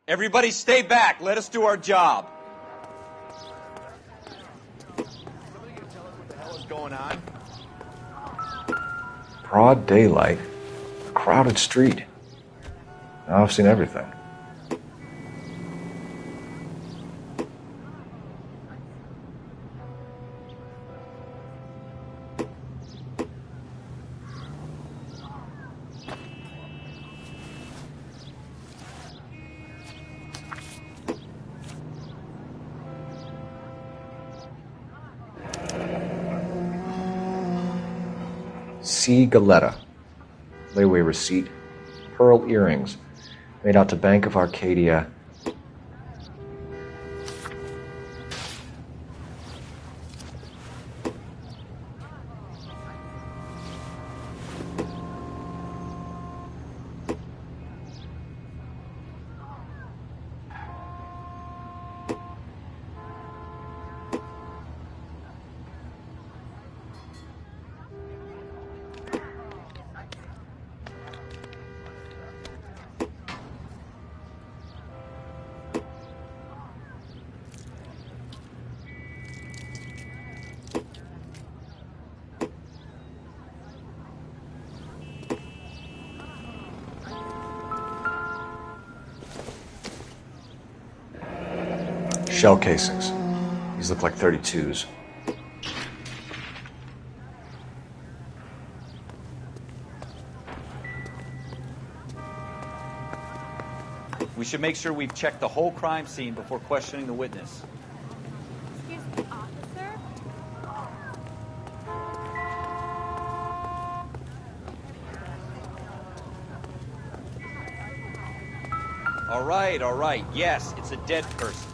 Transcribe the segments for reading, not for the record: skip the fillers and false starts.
Everybody stay back. Let us do our job. Somebody can tell us what the hell is going on? Broad daylight, a crowded street. Now I've seen everything. C. Galetta, layaway receipt, pearl earrings, made out to Bank of Arcadia. Shell casings. These look like 32s. We should make sure we've checked the whole crime scene before questioning the witness. Excuse me, officer? All right. Yes, it's a dead person.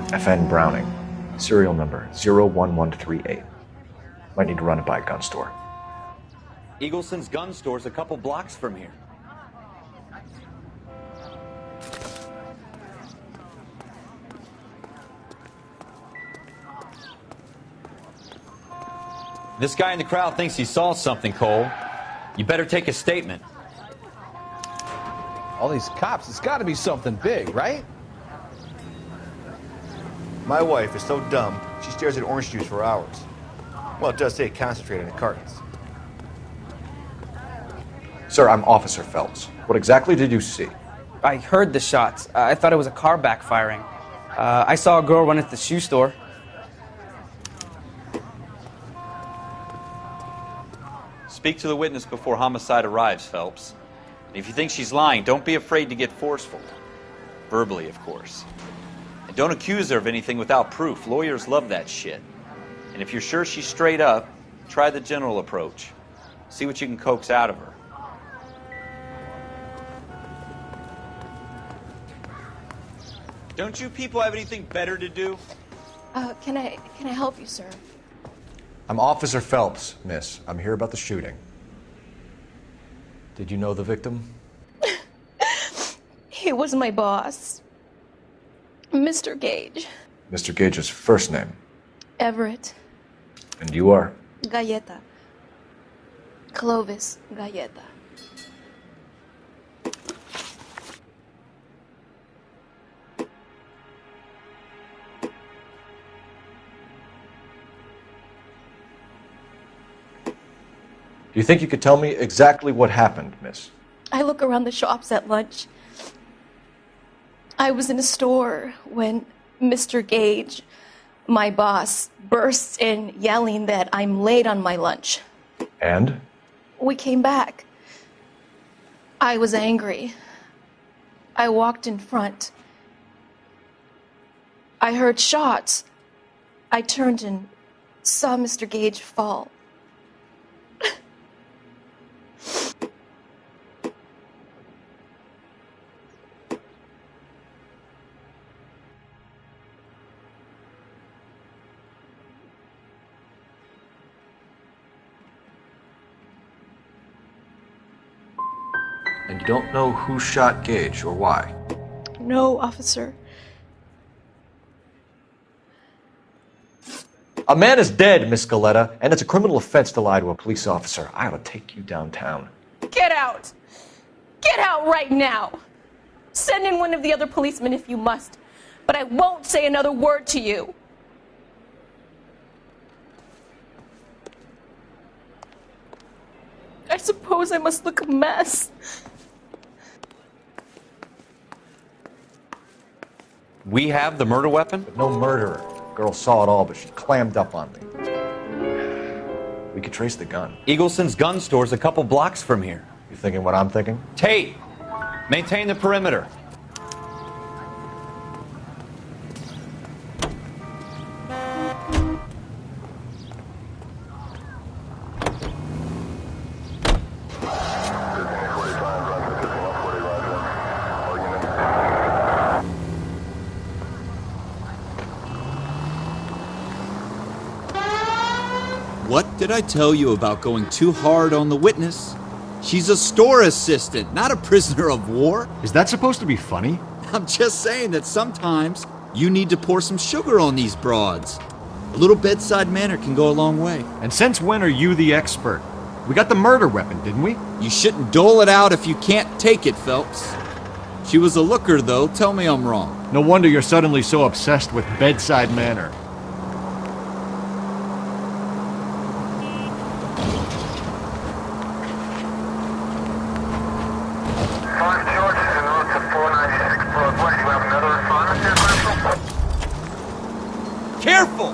FN Browning, serial number 01138. Might need to run it by a gun store. Eagleson's gun store's a couple blocks from here. This guy in the crowd thinks he saw something, Cole. You better take a statement. All these cops, it's got to be something big, right? My wife is so dumb, she stares at orange juice for hours. Well, it does say concentrate on the cartons. Sir, I'm Officer Phelps. What exactly did you see? I heard the shots. I thought it was a car backfiring. I saw a girl run at the shoe store. Speak to the witness before homicide arrives, Phelps. And if you think she's lying, don't be afraid to get forceful. Verbally, of course. And don't accuse her of anything without proof. Lawyers love that shit. And if you're sure she's straight up, try the general approach. See what you can coax out of her. Don't you people have anything better to do? Can I help you, sir? I'm Officer Phelps, miss. I'm here about the shooting. Did you know the victim? He was my boss. Mr. Gage. Mr. Gage's first name. Everett. And you are? Galleta. Clovis Galleta. Do you think you could tell me exactly what happened, miss? I look around the shops at lunch. I was in a store when Mr. Gage, my boss, bursts in yelling that I'm late on my lunch. And? We came back. I was angry. I walked in front. I heard shots. I turned and saw Mr. Gage fall. And you don't know who shot Gage or why? No, officer. A man is dead, Miss Galetta, and it's a criminal offense to lie to a police officer. I ought to take you downtown. Get out! Get out right now! Send in one of the other policemen if you must, but I won't say another word to you. I suppose I must look a mess. We have the murder weapon? But no murderer. Girl saw it all, but she clammed up on me. We could trace the gun. Eagleson's gun store's a couple blocks from here. You thinking what I'm thinking? Tate, maintain the perimeter. What did I tell you about going too hard on the witness? She's a store assistant, not a prisoner of war. Is that supposed to be funny? I'm just saying that sometimes you need to pour some sugar on these broads. A little bedside manner can go a long way. And since when are you the expert? We got the murder weapon, didn't we? You shouldn't dole it out if you can't take it, Phelps. She was a looker, though. Tell me I'm wrong. No wonder you're suddenly so obsessed with bedside manner. Careful!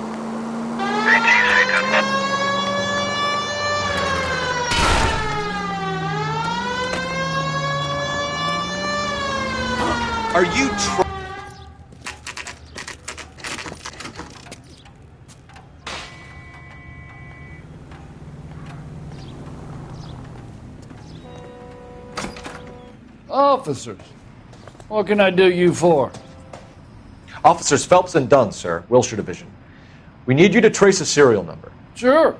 Are you Officers, what can I do you for? Officers Phelps and Dunn, sir, Wilshire Division. We need you to trace a serial number. Sure.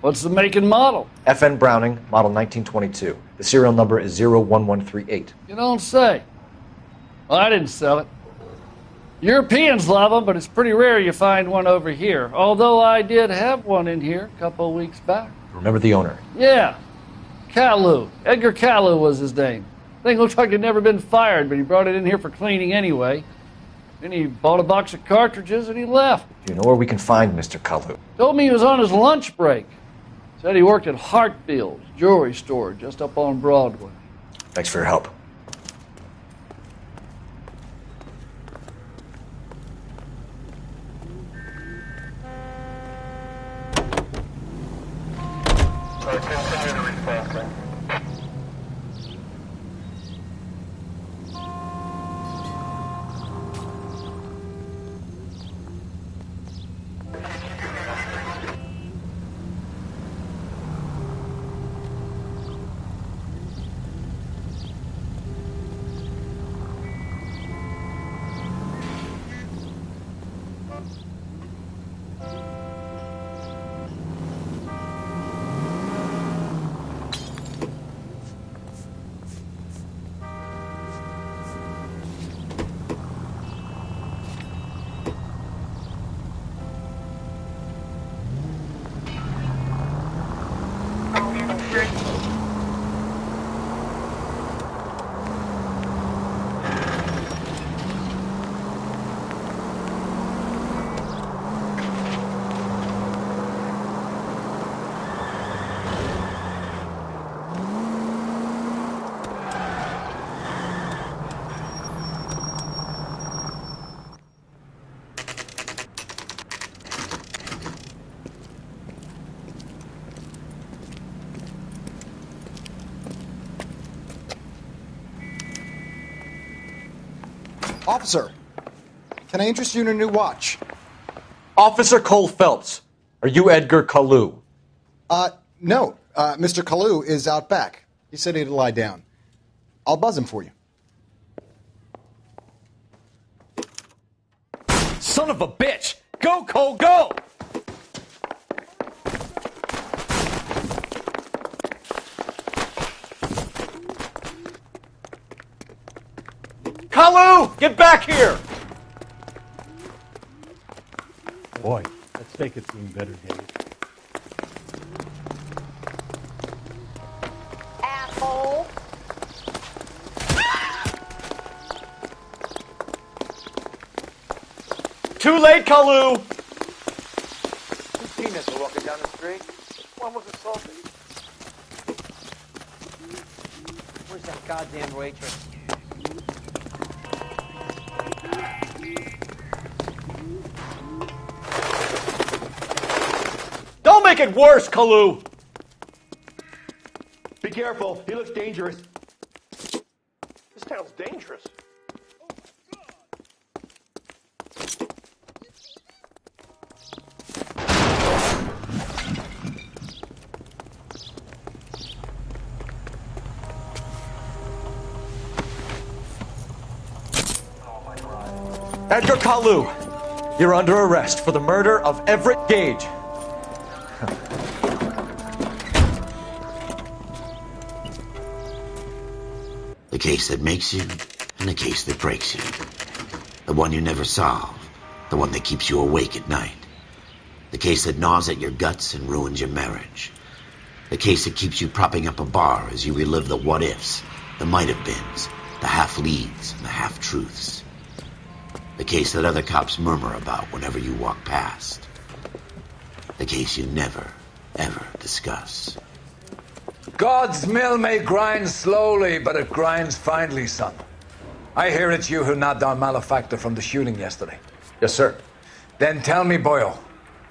What's the make and model? FN Browning, model 1922. The serial number is 01138. You don't say. Well, I didn't sell it. Europeans love them, but it's pretty rare you find one over here. Although I did have one in here a couple of weeks back. Remember the owner? Yeah. Caillou. Edgar Caillou was his name. Thing looks like he'd never been fired, but he brought it in here for cleaning anyway. Then he bought a box of cartridges and he left. Do you know where we can find Mr. Kalu? Told me he was on his lunch break. Said he worked at Hartfield's jewelry store just up on Broadway. Thanks for your help. Officer, can I interest you in a new watch? Officer Cole Phelps, are you Edgar Kalu? No. Mr. Kalu is out back. He said he'd lie down. I'll buzz him for you. Son of a bitch! Go, Cole, go! Kalu, get back here! Boy, Let's make it seem better, Dave. Asshole. Too late, Kalu! Two peanuts are walking down the street. One was assaulted. Where's that goddamn waitress? Don't make it worse, Kalu! Be careful. He looks dangerous. This town's dangerous. Edgar Kalu, you're under arrest for the murder of Everett Gage. The case that makes you, and the case that breaks you. The one you never solve. The one that keeps you awake at night. The case that gnaws at your guts and ruins your marriage. The case that keeps you propping up a bar as you relive the what-ifs, the might-have-beens, the half-leads, and the half-truths. The case that other cops murmur about whenever you walk past. The case you never, ever discuss. God's mill may grind slowly, but it grinds finely, son. I hear it's you who nabbed our malefactor from the shooting yesterday. Yes, sir. Then tell me, Boyle,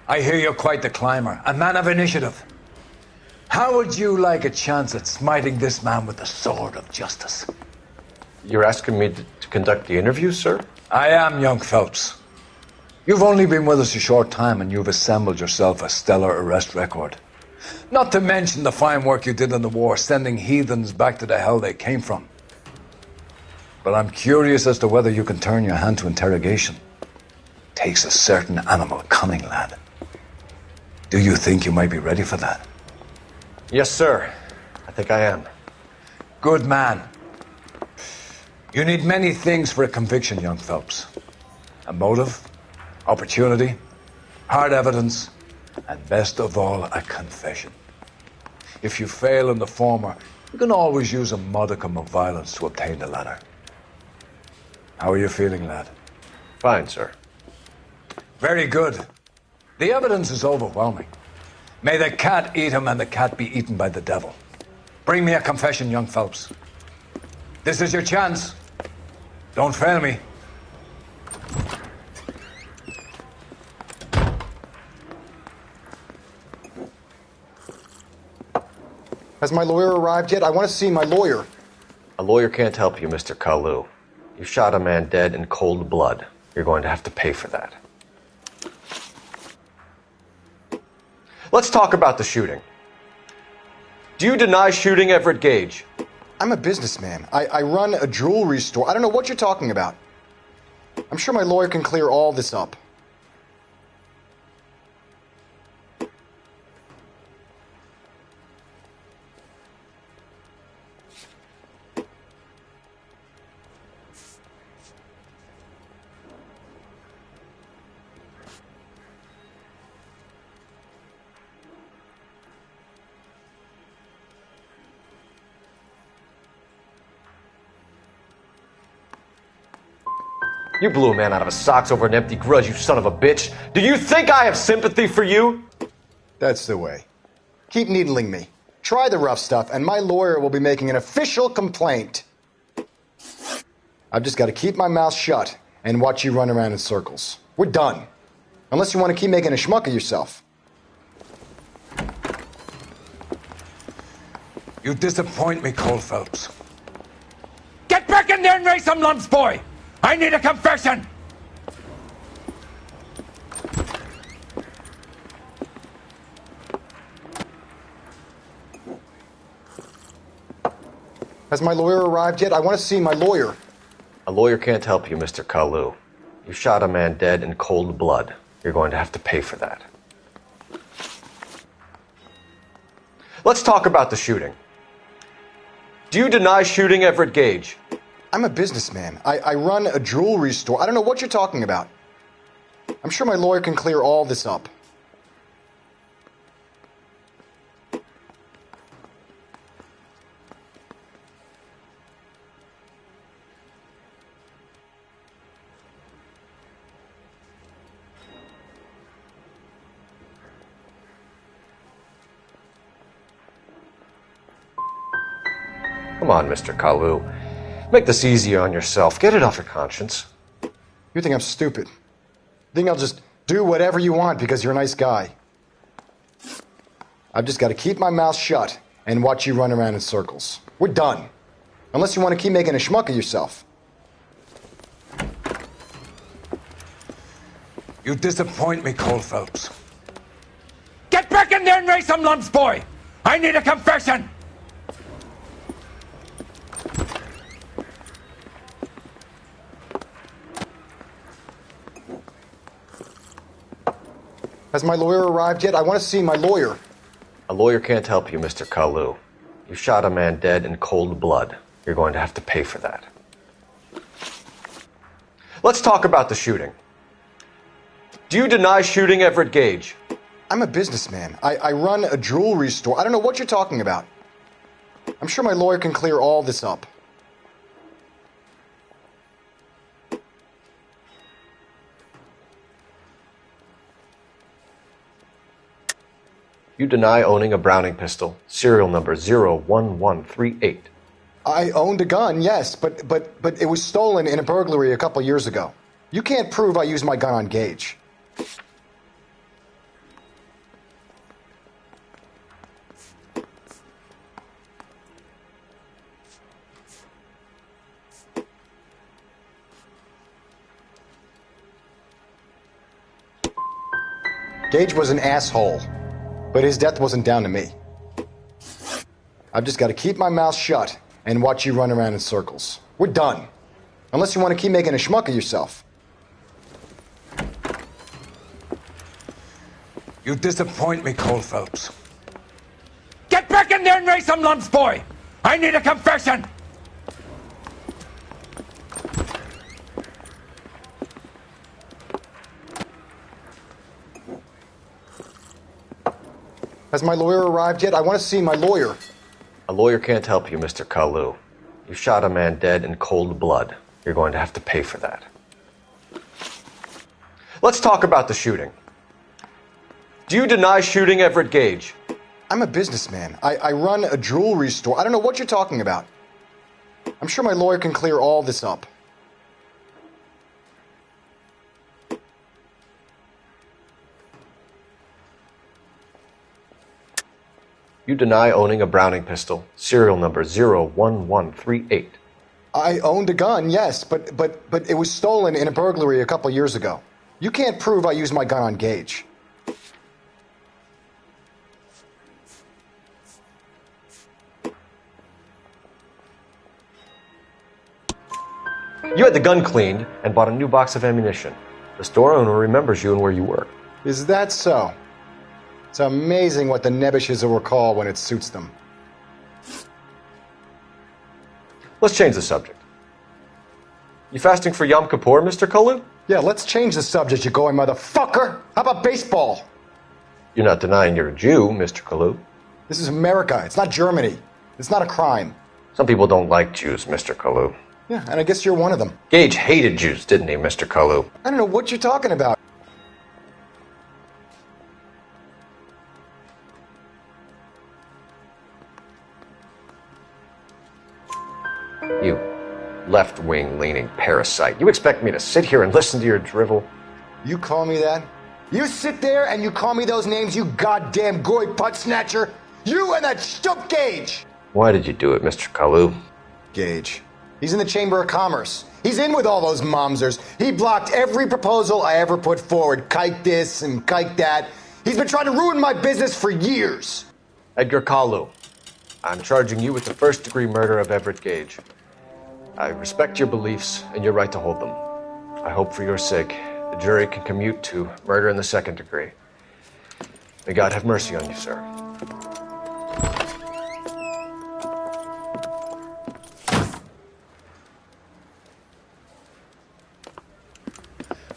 I hear you're quite the climber, a man of initiative. How would you like a chance at smiting this man with the sword of justice? You're asking me to conduct the interview, sir? I am, young Phelps. You've only been with us a short time and you've assembled yourself a stellar arrest record. Not to mention the fine work you did in the war, sending heathens back to the hell they came from. But I'm curious as to whether you can turn your hand to interrogation. Takes a certain animal cunning, lad. Do you think you might be ready for that? Yes, sir. I think I am. Good man. You need many things for a conviction, young Phelps. A motive, opportunity, hard evidence, and best of all, a confession. If you fail in the former, you can always use a modicum of violence to obtain the latter. How are you feeling, lad? Fine, sir. Very good. The evidence is overwhelming. May the cat eat him and the cat be eaten by the devil. Bring me a confession, young Phelps. This is your chance. Don't fail me. Has my lawyer arrived yet? I want to see my lawyer. A lawyer can't help you, Mr. Kalu. You shot a man dead in cold blood. You're going to have to pay for that. Let's talk about the shooting. Do you deny shooting Everett Gage? I'm a businessman. I run a jewelry store. I don't know what you're talking about. I'm sure my lawyer can clear all this up. You blew a man out of his socks over an empty grudge, you son of a bitch. Do you think I have sympathy for you? That's the way. Keep needling me. Try the rough stuff, and my lawyer will be making an official complaint. I've just got to keep my mouth shut and watch you run around in circles. We're done. Unless you want to keep making a schmuck of yourself. You disappoint me, Cole Phelps. Get back in there and raise some lumps, boy! I need a confession! Has my lawyer arrived yet? I want to see my lawyer. A lawyer can't help you, Mr. Kalu. You shot a man dead in cold blood. You're going to have to pay for that. Let's talk about the shooting. Do you deny shooting Everett Gage? I'm a businessman. I run a jewelry store. I don't know what you're talking about. I'm sure my lawyer can clear all this up. Come on, Mr. Kalu. Make this easier on yourself. Get it off your conscience. You think I'm stupid? You think I'll just do whatever you want because you're a nice guy? I've just got to keep my mouth shut and watch you run around in circles. We're done. Unless you want to keep making a schmuck of yourself. You disappoint me, Cole Phelps. Get back in there and raise some lumps, boy! I need a confession! Has my lawyer arrived yet? I want to see my lawyer. A lawyer can't help you, Mr. Kalu. You shot a man dead in cold blood. You're going to have to pay for that. Let's talk about the shooting. Do you deny shooting Everett Gage? I'm a businessman. I run a jewelry store. I don't know what you're talking about. I'm sure my lawyer can clear all this up. You deny owning a Browning pistol, serial number 01138. I owned a gun, yes, but it was stolen in a burglary a couple years ago. You can't prove I used my gun on Gage. Gage was an asshole, but his death wasn't down to me. I've just got to keep my mouth shut and watch you run around in circles. We're done. Unless you want to keep making a schmuck of yourself. You disappoint me, Cole Phelps. Get back in there and raise some lumps, boy! I need a confession! Has my lawyer arrived yet? I want to see my lawyer. A lawyer can't help you, Mr. Kalu. You shot a man dead in cold blood. You're going to have to pay for that. Let's talk about the shooting. Do you deny shooting Everett Gage? I'm a businessman. I run a jewelry store. I don't know what you're talking about. I'm sure my lawyer can clear all this up. You deny owning a Browning pistol, serial number 01138. I owned a gun, yes, but it was stolen in a burglary a couple years ago. You can't prove I used my gun on Gage. You had the gun cleaned and bought a new box of ammunition. The store owner remembers you and where you were. Is that so? It's amazing what the Nebushes will recall when it suits them. Let's change the subject. You fasting for Yom Kippur, Mr. Kalu? Yeah, let's change the subject, you going motherfucker. How about baseball? You're not denying you're a Jew, Mr. Kalu. This is America. It's not Germany. It's not a crime. Some people don't like Jews, Mr. Kalu. Yeah, and I guess you're one of them. Gage hated Jews, didn't he, Mr. Kalu? I don't know what you're talking about. You left-wing leaning parasite. You expect me to sit here and listen to your drivel? You call me that? You sit there and you call me those names, you goddamn goy putt snatcher? You and that stup Gage! Why did you do it, Mr. Kalu? Gage. He's in the Chamber of Commerce. He's in with all those momsers. He blocked every proposal I ever put forward. Kike this and kike that. He's been trying to ruin my business for years. Edgar Kalu, I'm charging you with the first-degree murder of Everett Gage. I respect your beliefs and your right to hold them. I hope for your sake the jury can commute to murder in the second degree. May God have mercy on you, sir.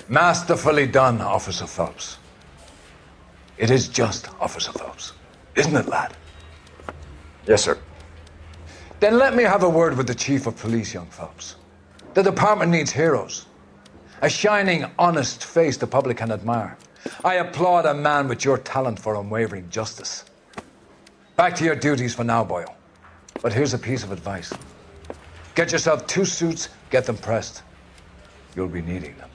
Masterfully done, Officer Phelps. It is just Officer Phelps. Isn't it, lad? Yes, sir. Then let me have a word with the Chief of Police, young Phelps. The department needs heroes. A shining, honest face the public can admire. I applaud a man with your talent for unwavering justice. Back to your duties for now, Boyle. But here's a piece of advice. Get yourself 2 suits, get them pressed. You'll be needing them.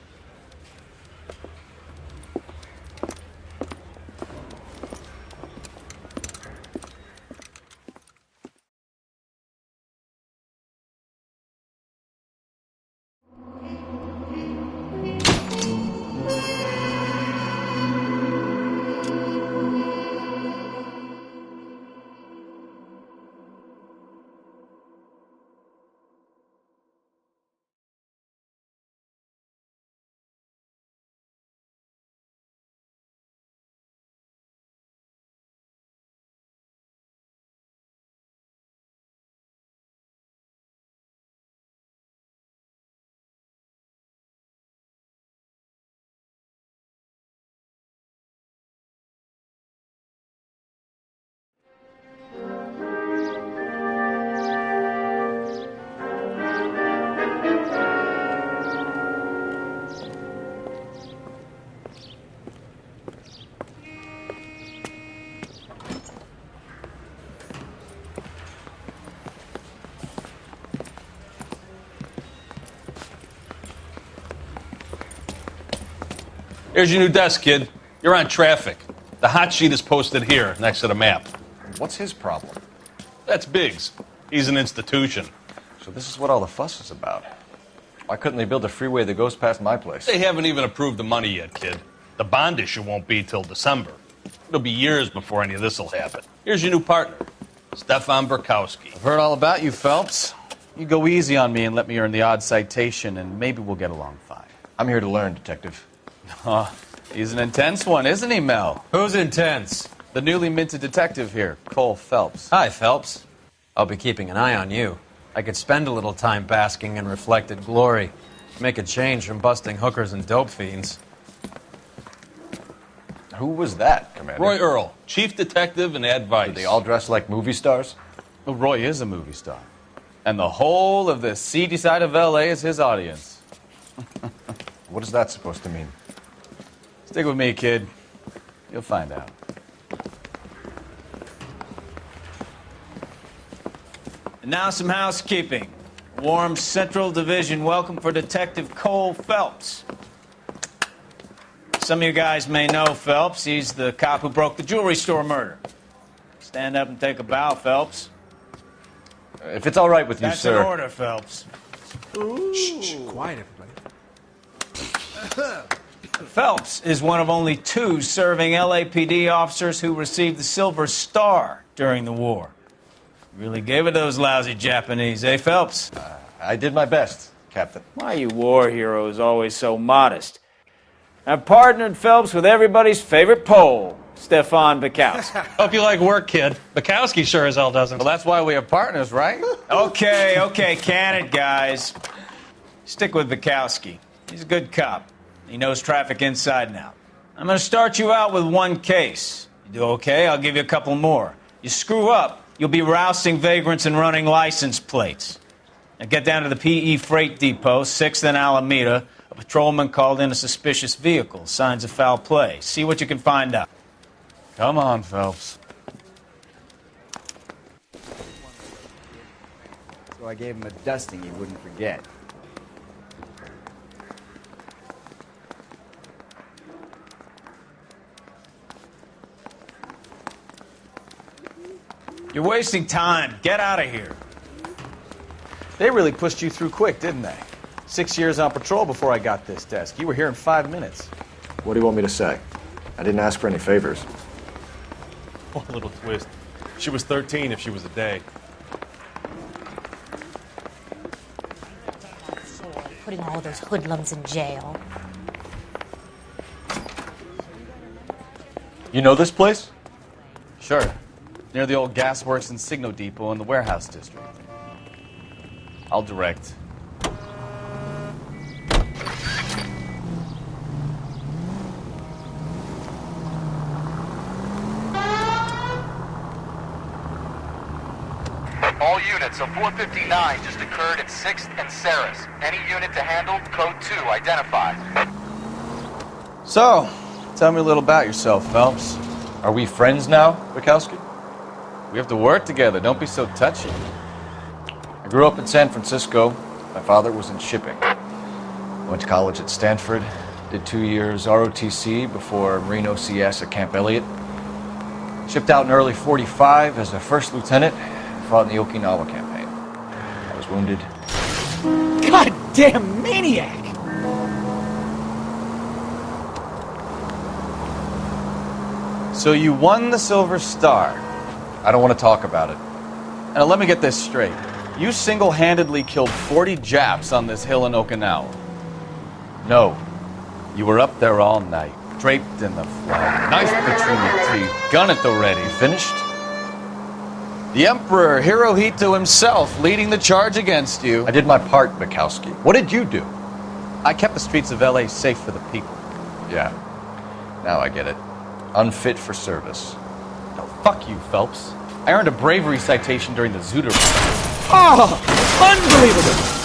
Here's your new desk, kid. You're on traffic. The hot sheet is posted here, next to the map. What's his problem? That's Biggs. He's an institution. So this is what all the fuss is about. Why couldn't they build a freeway that goes past my place? They haven't even approved the money yet, kid. The bond issue won't be till December. It'll be years before any of this will happen. Here's your new partner, Stefan Burkowski. I've heard all about you, Phelps. You go easy on me and let me earn the odd citation, and maybe we'll get along fine. I'm here to learn, Detective. Oh, he's an intense one, isn't he, Mel? Who's intense? The newly minted detective here, Cole Phelps. Hi, Phelps. I'll be keeping an eye on you. I could spend a little time basking in reflected glory. Make a change from busting hookers and dope fiends. Who was that, Commander? Roy Earl, chief detective and advice. Do they all dress like movie stars? Well, Roy is a movie star. And the whole of the seedy side of L.A. is his audience. What is that supposed to mean? Stick with me, kid. You'll find out. And now some housekeeping. Warm Central Division welcome for Detective Cole Phelps. Some of you guys may know Phelps. He's the cop who broke the jewelry store murder. Stand up and take a bow, Phelps. If it's all right with you, That's sir. That's an order, Phelps. Shh, quiet, everybody. Phelps is one of only 2 serving LAPD officers who received the Silver Star during the war. Really gave it those lousy Japanese, eh, Phelps? I did my best, Captain. Why you war heroes always so modest? I've partnered Phelps with everybody's favorite Pole, Stefan Burkowski. Hope you like work, kid. Burkowski sure as hell doesn't. Well, that's why we have partners, right? Okay, can it, guys. Stick with Burkowski. He's a good cop. He knows traffic inside and out. I'm going to start you out with 1 case. You do okay, I'll give you a couple more. You screw up, you'll be rousting vagrants and running license plates. Now get down to the PE Freight Depot, 6th and Alameda. A patrolman called in a suspicious vehicle. Signs of foul play. See what you can find out. Come on, Phelps. So I gave him a dusting he wouldn't forget. You're wasting time. Get out of here. They really pushed you through quick, didn't they? 6 years on patrol before I got this desk. You were here in 5 minutes. What do you want me to say? I didn't ask for any favors. One little twist. She was 13 if she was a day. Putting all of those hoodlums in jail. You know this place? Sure. Near the old gasworks and Signal Depot in the warehouse district. I'll direct. units, a 459 just occurred at 6th and Saris. Any unit to handle, code 2 identified. So, tell me a little about yourself, Phelps. Are we friends now, Bukowski? We have to work together. Don't be so touchy. I grew up in San Francisco. My father was in shipping. Went to college at Stanford. Did 2 years ROTC before Marine OCS at Camp Elliott. Shipped out in early '45 as a first lieutenant. Fought in the Okinawa campaign. I was wounded. Goddamn maniac! So you won the Silver Star. I don't want to talk about it. Now let me get this straight. You single-handedly killed 40 Japs on this hill in Okinawa. No. You were up there all night, draped in the flag, knife between your teeth, gun at the ready. Finished? The Emperor Hirohito himself leading the charge against you. I did my part, Bukowski. What did you do? I kept the streets of L.A. safe for the people. Yeah. Now I get it. Unfit for service. No, fuck you, Phelps. I earned a bravery citation during the Zuder. Oh! Unbelievable!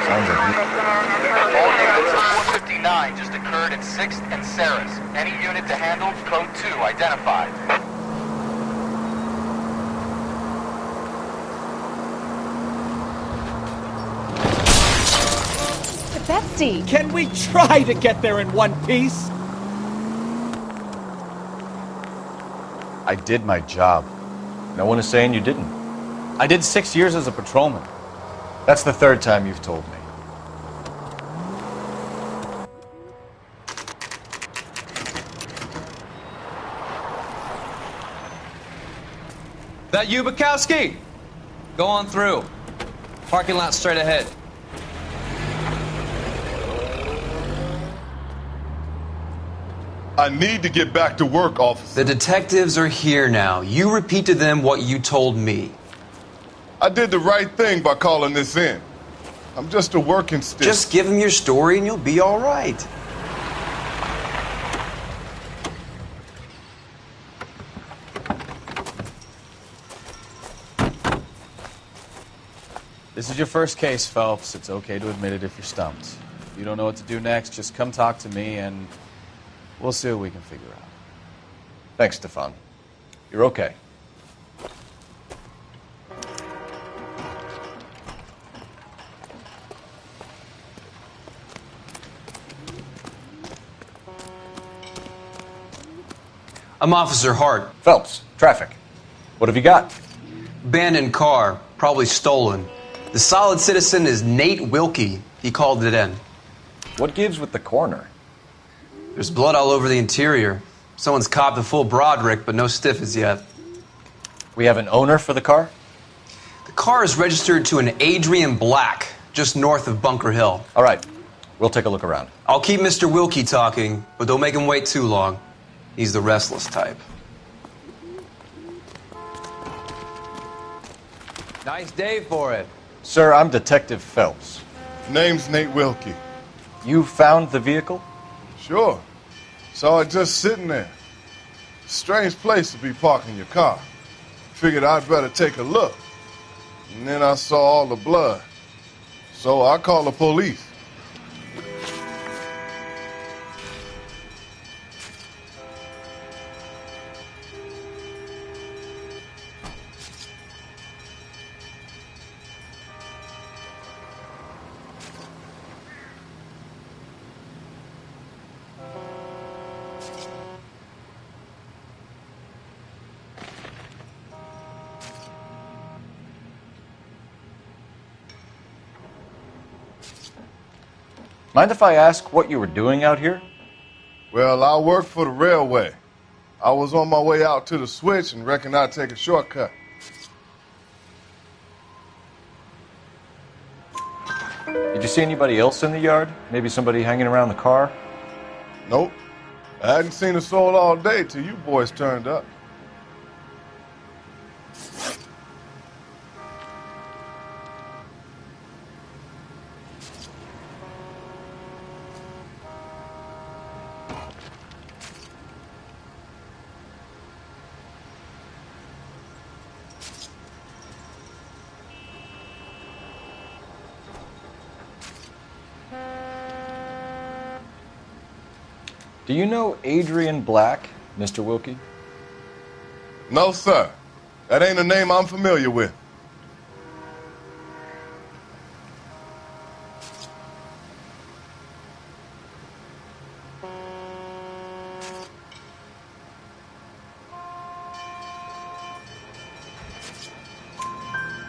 Sounds like All units, a 459 just occurred at 6th and Saris. Any unit to handle, code 2 identified. Betsy! Can we try to get there in one piece? I did my job. No one is saying you didn't. I did 6 years as a patrolman. That's the third time you've told me. That you, Bukowski? Go on through. Parking lot straight ahead. I need to get back to work, officer. The detectives are here now. You repeat to them what you told me. I did the right thing by calling this in. I'm just a working stick. Just give them your story and you'll be all right. This is your first case, Phelps. It's okay to admit it if you're stumped. If you don't know what to do next, just come talk to me and we'll see what we can figure out. Thanks, Stefan. You're okay. I'm Officer Hart. Phelps, traffic. What have you got? Abandoned car, probably stolen. The solid citizen is Nate Wilkie. He called it in. What gives with the coroner? There's blood all over the interior. Someone's copped a full Broderick, but no stiff as yet. We have an owner for the car? The car is registered to an Adrian Black, just north of Bunker Hill. All right. We'll take a look around. I'll keep Mr. Wilkie talking, but don't make him wait too long. He's the restless type. Nice day for it. Sir, I'm Detective Phelps. Name's Nate Wilkie. You found the vehicle? Sure. Saw it just sitting there. Strange place to be parking your car. Figured I'd better take a look. And then I saw all the blood. So I called the police. Mind if I ask what you were doing out here? Well, I work for the railway. I was on my way out to the switch and reckoned I'd take a shortcut. Did you see anybody else in the yard? Maybe somebody hanging around the car? Nope. I hadn't seen a soul all day till you boys turned up. Do you know Adrian Black, Mr. Wilkie? No, sir. That ain't a name I'm familiar with.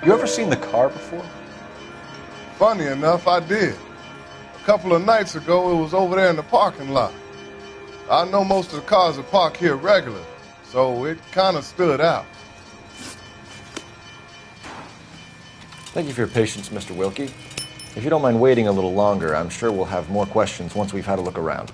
You ever seen the car before? Funny enough, I did. A couple of nights ago, it was over there in the parking lot. I know most of the cars are parked here regularly, so it kind of stood out. Thank you for your patience, Mr. Wilkie. If you don't mind waiting a little longer, I'm sure we'll have more questions once we've had a look around.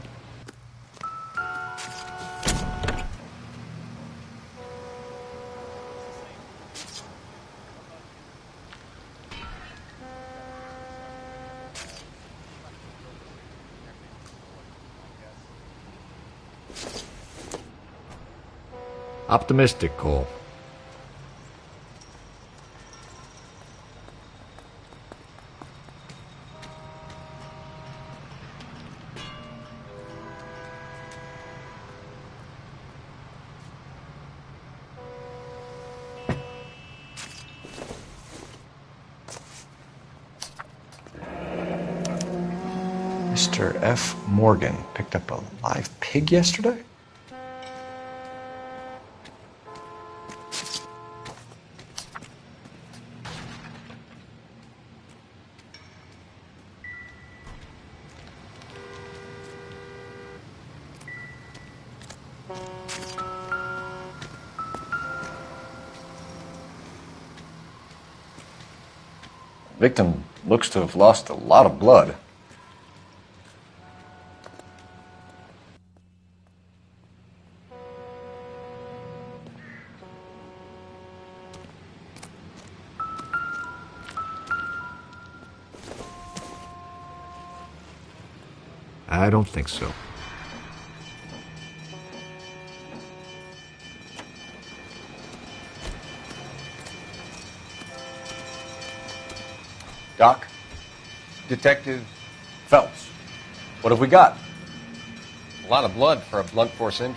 Optimistic, Cole. Mr. F. Morgan picked up a live pig yesterday? Victim looks to have lost a lot of blood. I don't think so. Doc? Detective Phelps. What have we got? A lot of blood for a blunt force injury.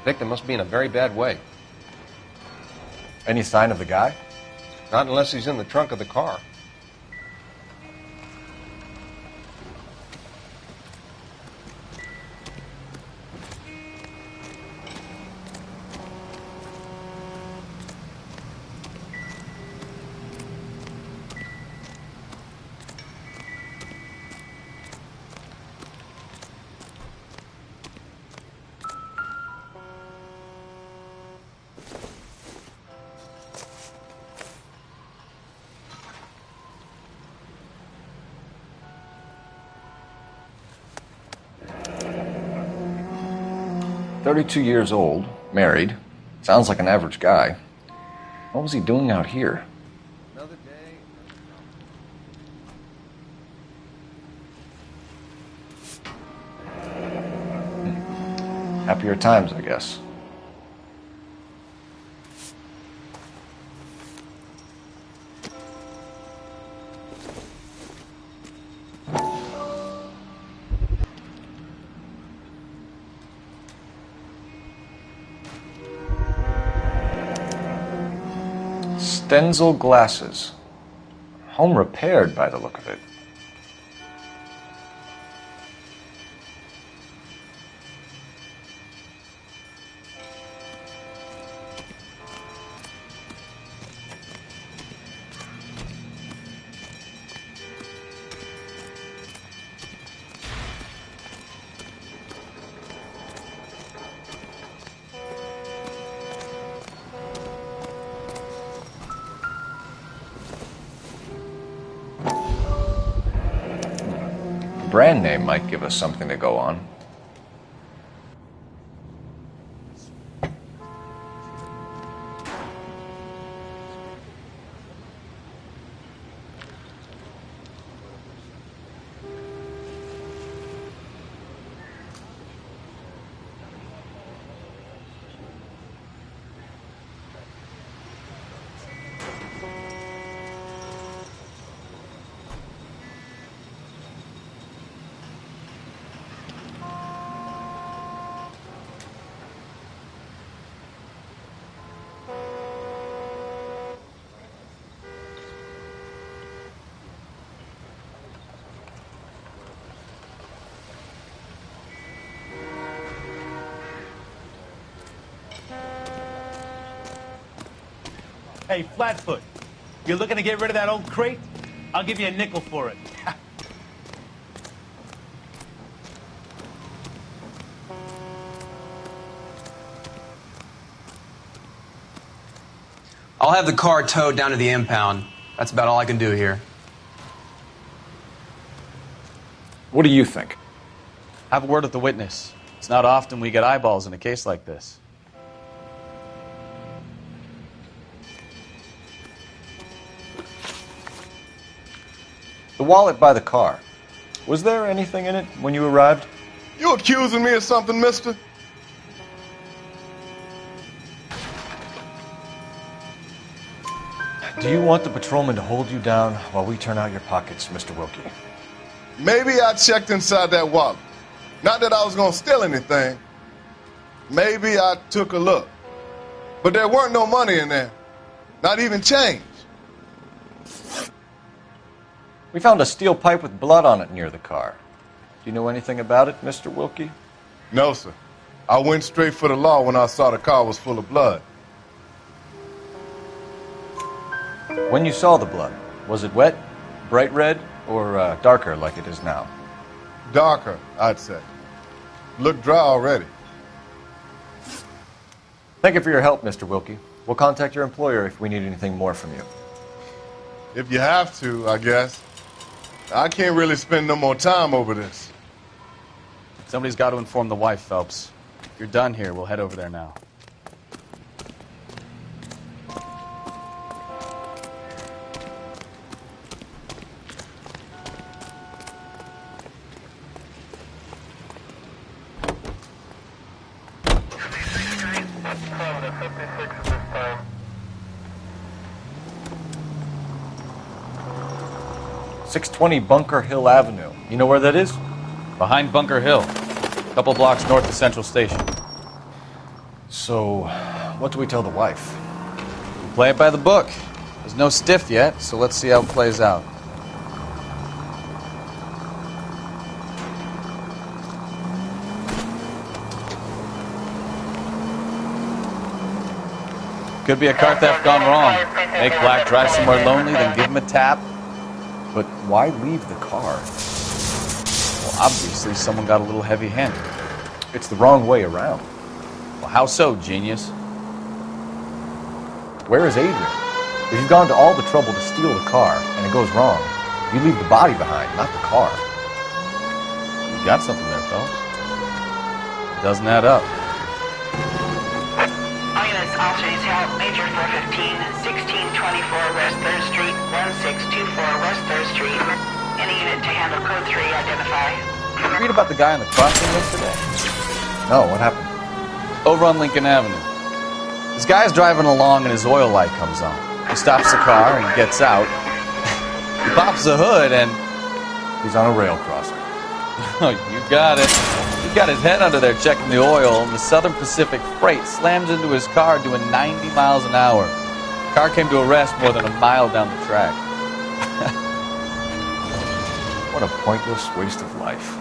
Victim must be in a very bad way. Any sign of the guy? Not unless he's in the trunk of the car. "32 years old, married. Sounds like an average guy. What was he doing out here?" Another day. Happier times, I guess. Stenzel glasses. Home repaired by the look of it. Brand name might give us something to go on. Hey, Flatfoot, you're looking to get rid of that old crate? I'll give you a nickel for it. I'll have the car towed down to the impound. That's about all I can do here. What do you think? Have a word with the witness. It's not often we get eyeballs in a case like this. The wallet by the car. Was there anything in it when you arrived? You accusing me of something, mister? Do you want the patrolman to hold you down while we turn out your pockets, Mr. Wilkie? Maybe I checked inside that wallet. Not that I was gonna steal anything. Maybe I took a look. But there weren't no money in there. Not even change. We found a steel pipe with blood on it near the car. Do you know anything about it, Mr. Wilkie? No, sir. I went straight for the law when I saw the car was full of blood. When you saw the blood, was it wet, bright red, or darker like it is now? Darker, I'd say. Looked dry already. Thank you for your help, Mr. Wilkie. We'll contact your employer if we need anything more from you. If you have to, I guess. I can't really spend no more time over this. Somebody's got to inform the wife, Phelps. If you're done here, we'll head over there now. .620 Bunker Hill Avenue. You know where that is? Behind Bunker Hill, a couple blocks north of Central Station. So, what do we tell the wife? We play it by the book. There's no stiff yet, so let's see how it plays out. Could be a car theft gone wrong. Make Black drive somewhere lonely, then give him a tap. But why leave the car? Well, obviously someone got a little heavy-handed. It's the wrong way around. Well, how so, genius? Where is Adrian? If you've gone to all the trouble to steal the car and it goes wrong, you leave the body behind, not the car. You got something there, fellas. It doesn't add up. All units, officers help Major 415, 1624 West 3rd Street, 1624 West 3rd Street. Any unit to handle code 3, identify. Did you read about the guy on the crossing yesterday? No, what happened? Over on Lincoln Avenue. This guy's driving along and his oil light comes on. He stops the car and gets out. He pops the hood and... he's on a rail crossing. Oh, you got it. He got his head under there checking the oil, and the Southern Pacific Freight slams into his car doing 90 miles an hour. The car came to a rest more than a mile down the track. What a pointless waste of life.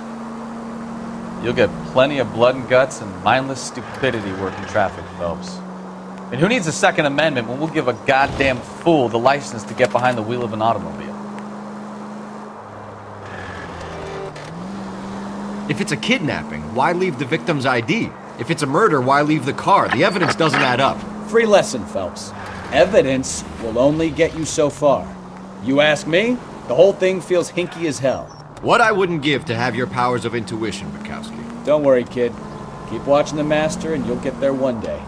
You'll get plenty of blood and guts and mindless stupidity working traffic, Phelps. And who needs a Second Amendment when we'll give a goddamn fool the license to get behind the wheel of an automobile? If it's a kidnapping, why leave the victim's ID? If it's a murder, why leave the car? The evidence doesn't add up. Free lesson, Phelps. Evidence will only get you so far. You ask me, the whole thing feels hinky as hell. What I wouldn't give to have your powers of intuition, Bukowski. Don't worry, kid. Keep watching the master and you'll get there one day.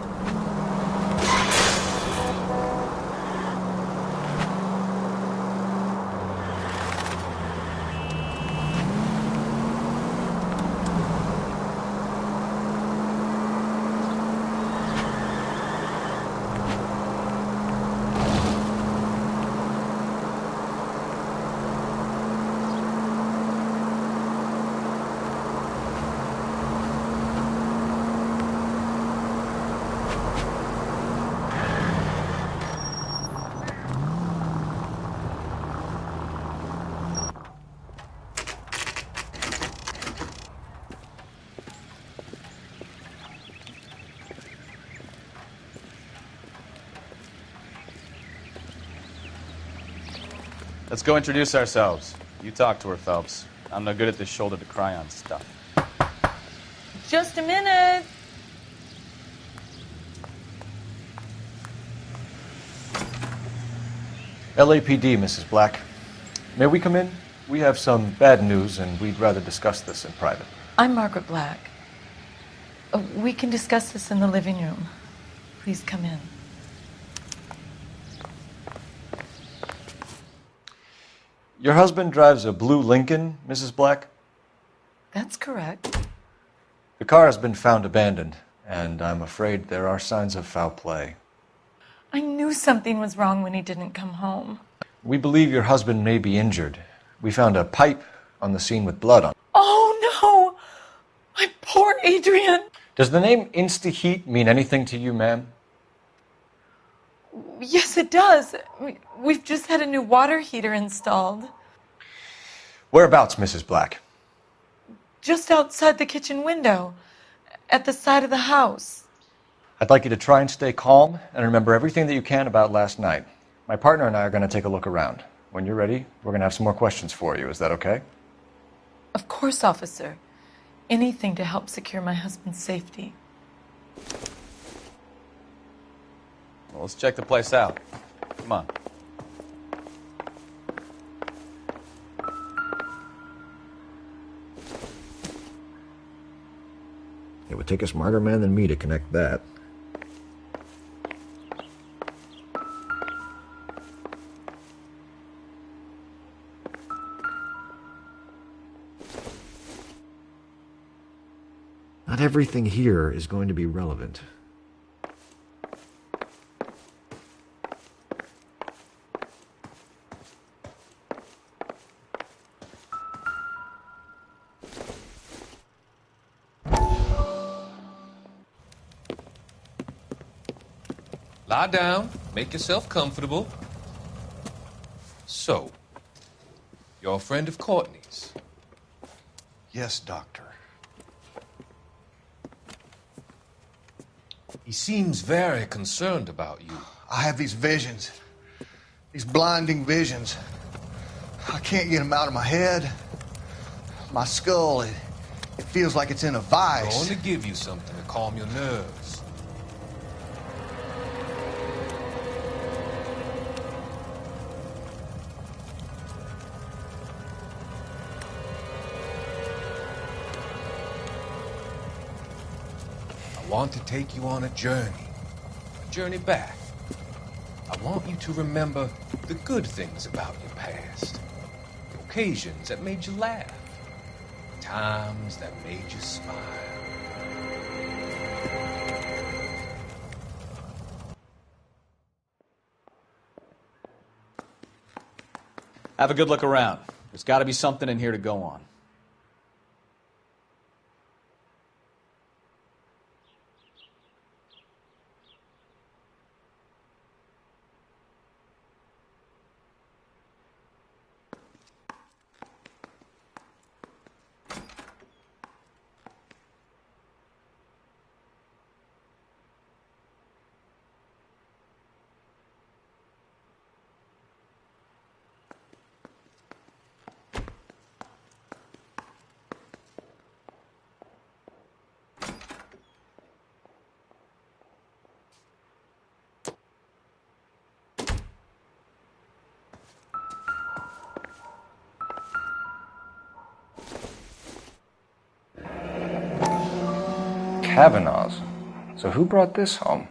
Let's go introduce ourselves. You talk to her, Phelps. I'm no good at this shoulder to cry on stuff. Just a minute. LAPD, Mrs. Black. May we come in? We have some bad news, and we'd rather discuss this in private. I'm Margaret Black. We can discuss this in the living room. Please come in. Your husband drives a blue Lincoln, Mrs. Black? That's correct. The car has been found abandoned, and I'm afraid there are signs of foul play. I knew something was wrong when he didn't come home. We believe your husband may be injured. We found a pipe on the scene with blood on it. Oh, no! My poor Adrian! Does the name Insta-Heat mean anything to you, ma'am? Yes, it does. We've just had a new water heater installed. Whereabouts, Mrs. Black? Just outside the kitchen window, at the side of the house. I'd like you to try and stay calm and remember everything that you can about last night. My partner and I are going to take a look around. When you're ready, we're going to have some more questions for you. Is that okay? Of course, officer. Anything to help secure my husband's safety. Well, let's check the place out. Come on. It would take a smarter man than me to connect that. Not everything here is going to be relevant. Lie down. Make yourself comfortable. So, you're a friend of Courtney's? Yes, Doctor. He seems very concerned about you. I have these visions. These blinding visions. I can't get them out of my head. My skull, it feels like it's in a vice. I'm going to give you something to calm your nerves. I want to take you on a journey back. I want you to remember the good things about your past, the occasions that made you laugh, times that made you smile. Have a good look around. There's got to be something in here to go on. Kavanaugh's. So who brought this home?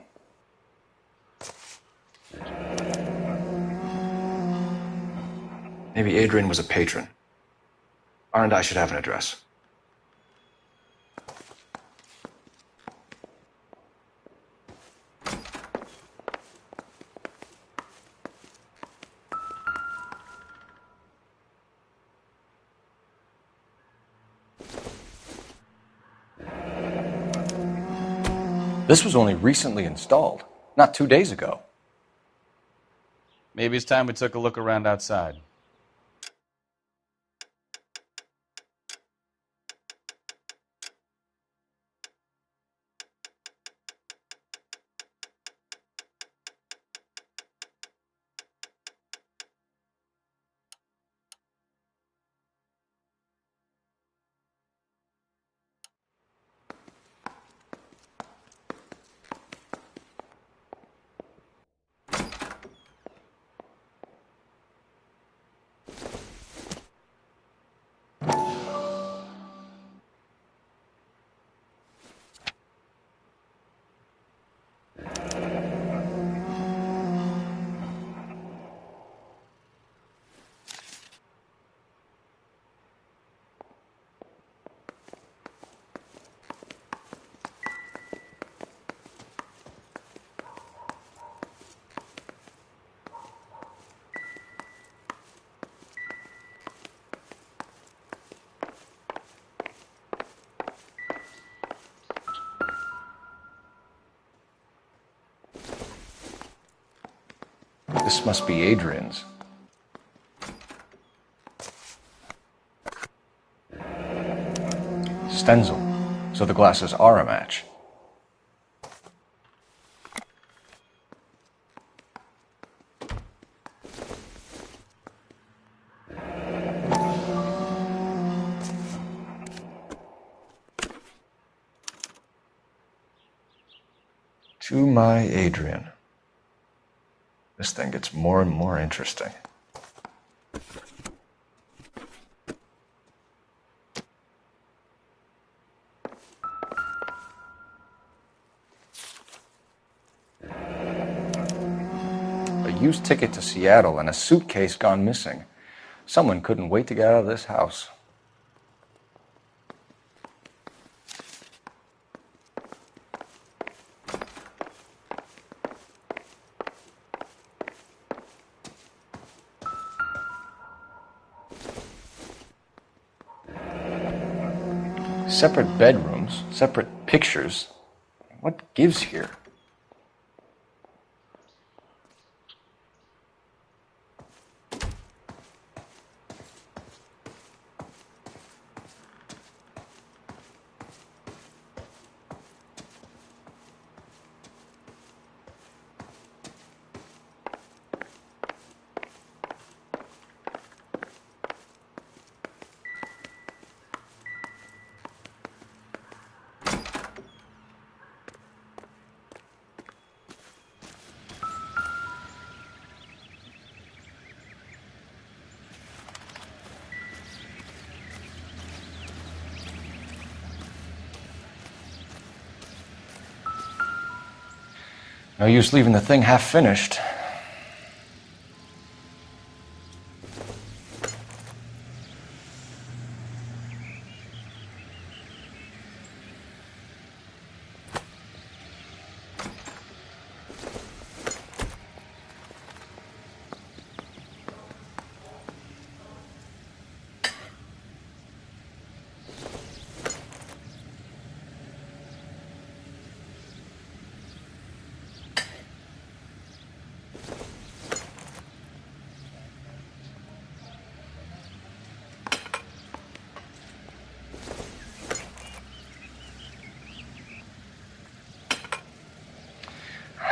Maybe Adrian was a patron. R&I should have an address. This was only recently installed, not 2 days ago. Maybe it's time we took a look around outside. This must be Adrian's. Stenzel. So the glasses are a match. To my Adrian. This thing gets more and more interesting. A used ticket to Seattle and a suitcase gone missing. Someone couldn't wait to get out of this house. Separate bedrooms, separate pictures. What gives here? No use leaving the thing half finished.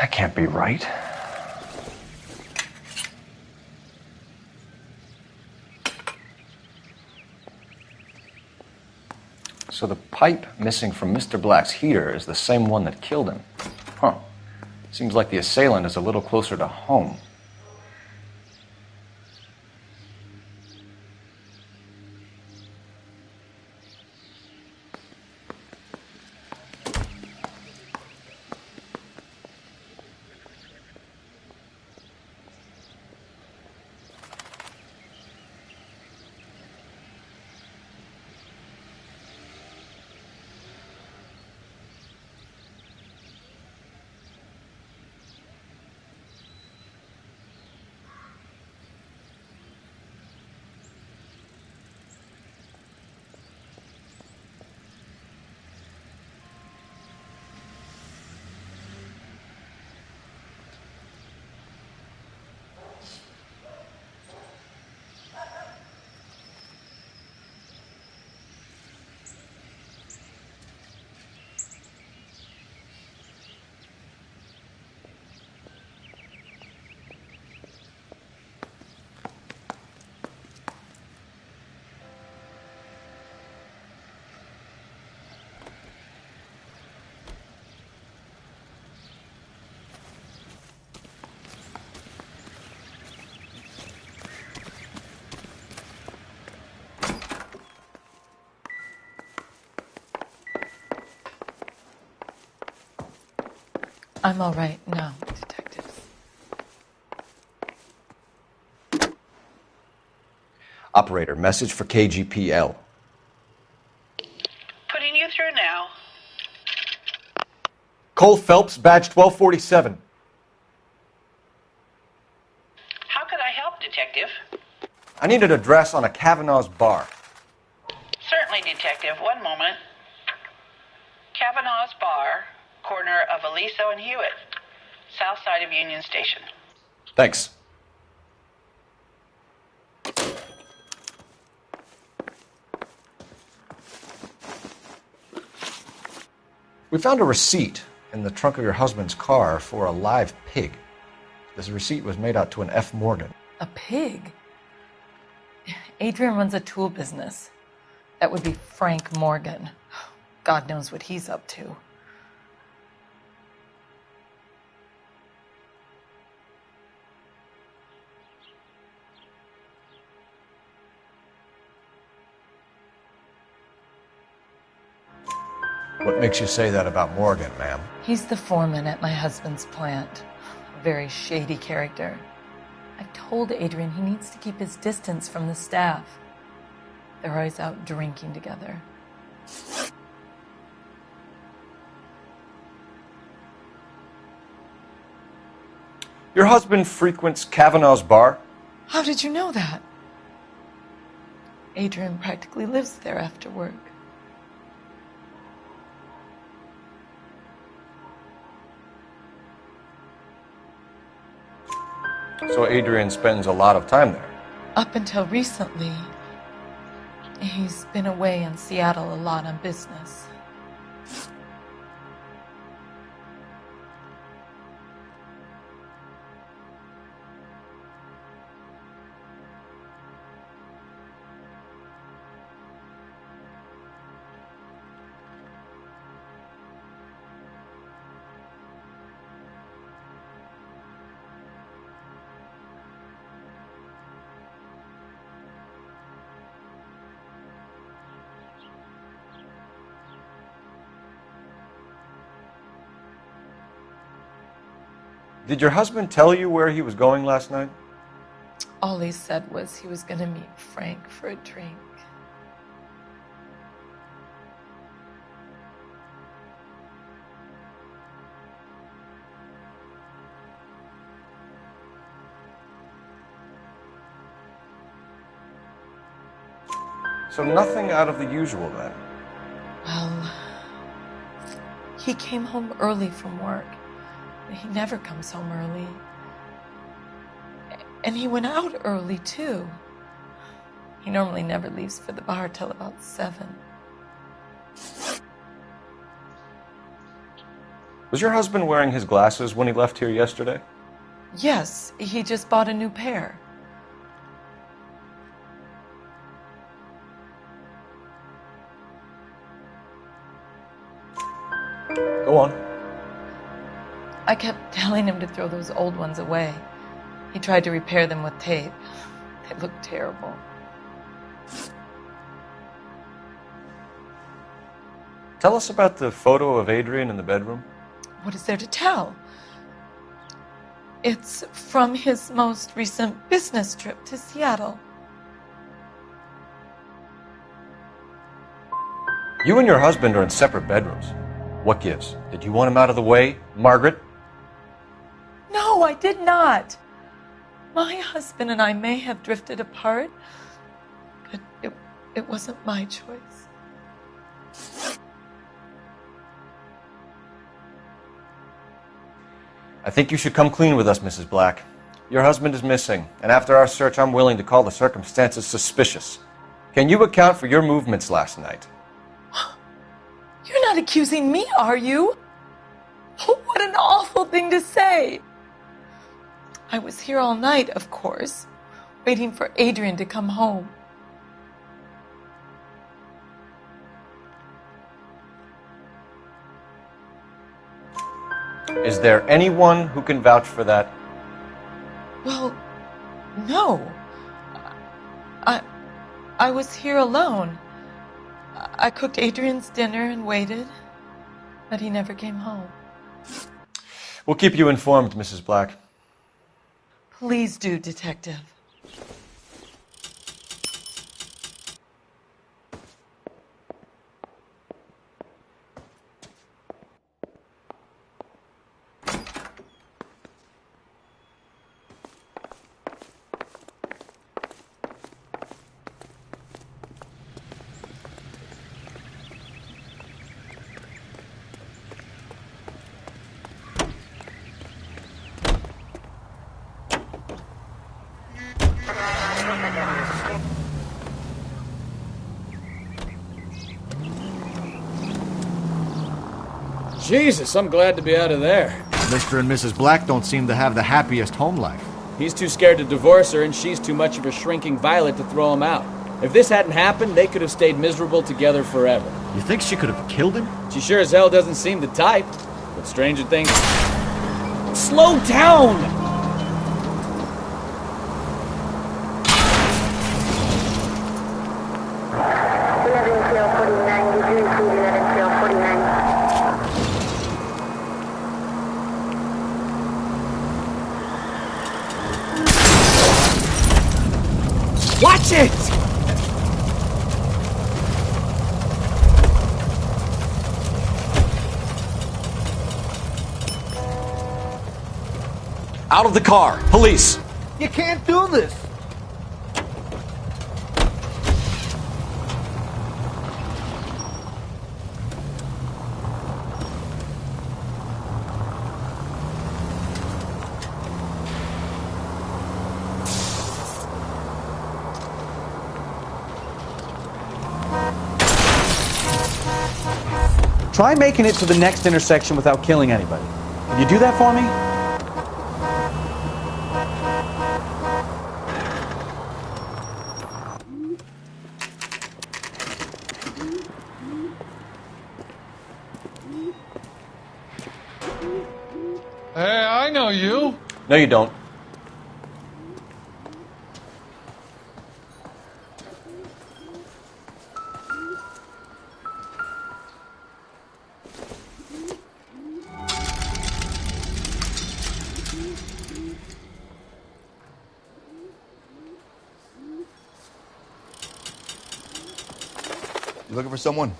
That can't be right. So the pipe missing from Mr. Black's heater is the same one that killed him. Huh. Seems like the assailant is a little closer to home. I'm all right now, detectives. Operator, message for KGPL. Putting you through now. Cole Phelps, badge 1247. How could I help, Detective? I need an address on a Kavanaugh's bar. Certainly, Detective. One moment. Kavanaugh's Bar, corner of Aliso and Hewitt, south side of Union Station. Thanks. We found a receipt in the trunk of your husband's car for a live pig. This receipt was made out to an F. Morgan. A pig? Adrian runs a tool business. That would be Frank Morgan. God knows what he's up to. What makes you say that about Morgan, ma'am? He's the foreman at my husband's plant. A very shady character. I've told Adrian he needs to keep his distance from the staff. They're always out drinking together. Your husband frequents Kavanaugh's bar? How did you know that? Adrian practically lives there after work. So Adrian spends a lot of time there. Up until recently, he's been away in Seattle a lot on business. Did your husband tell you where he was going last night? All he said was he was going to meet Frank for a drink. So nothing out of the usual then? Well, he came home early from work. He never comes home early. And he went out early, too. He normally never leaves for the bar till about 7. Was your husband wearing his glasses when he left here yesterday? Yes, he just bought a new pair. Go on. I kept telling him to throw those old ones away. He tried to repair them with tape. They looked terrible. Tell us about the photo of Adrian in the bedroom. What is there to tell? It's from his most recent business trip to Seattle. You and your husband are in separate bedrooms. What gives? Did you want him out of the way, Margaret? No, I did not. My husband and I may have drifted apart, but it wasn't my choice. I think you should come clean with us, Mrs. Black. Your husband is missing, and after our search, I'm willing to call the circumstances suspicious. Can you account for your movements last night? You're not accusing me, are you? What an awful thing to say. I was here all night, of course, waiting for Adrian to come home. Is there anyone who can vouch for that? Well, no. I was here alone. I cooked Adrian's dinner and waited, but he never came home. We'll keep you informed, Mrs. Black. Please do, Detective. Jesus, I'm glad to be out of there. Mr. and Mrs. Black don't seem to have the happiest home life. He's too scared to divorce her, and she's too much of a shrinking violet to throw him out. If this hadn't happened, they could have stayed miserable together forever. You think she could have killed him? She sure as hell doesn't seem the type. But stranger things... Slow down! Watch it! Out of the car! Police! You can't do this! Try making it to the next intersection without killing anybody. Can you do that for me? Hey, I know you. No, you don't. You looking for someone?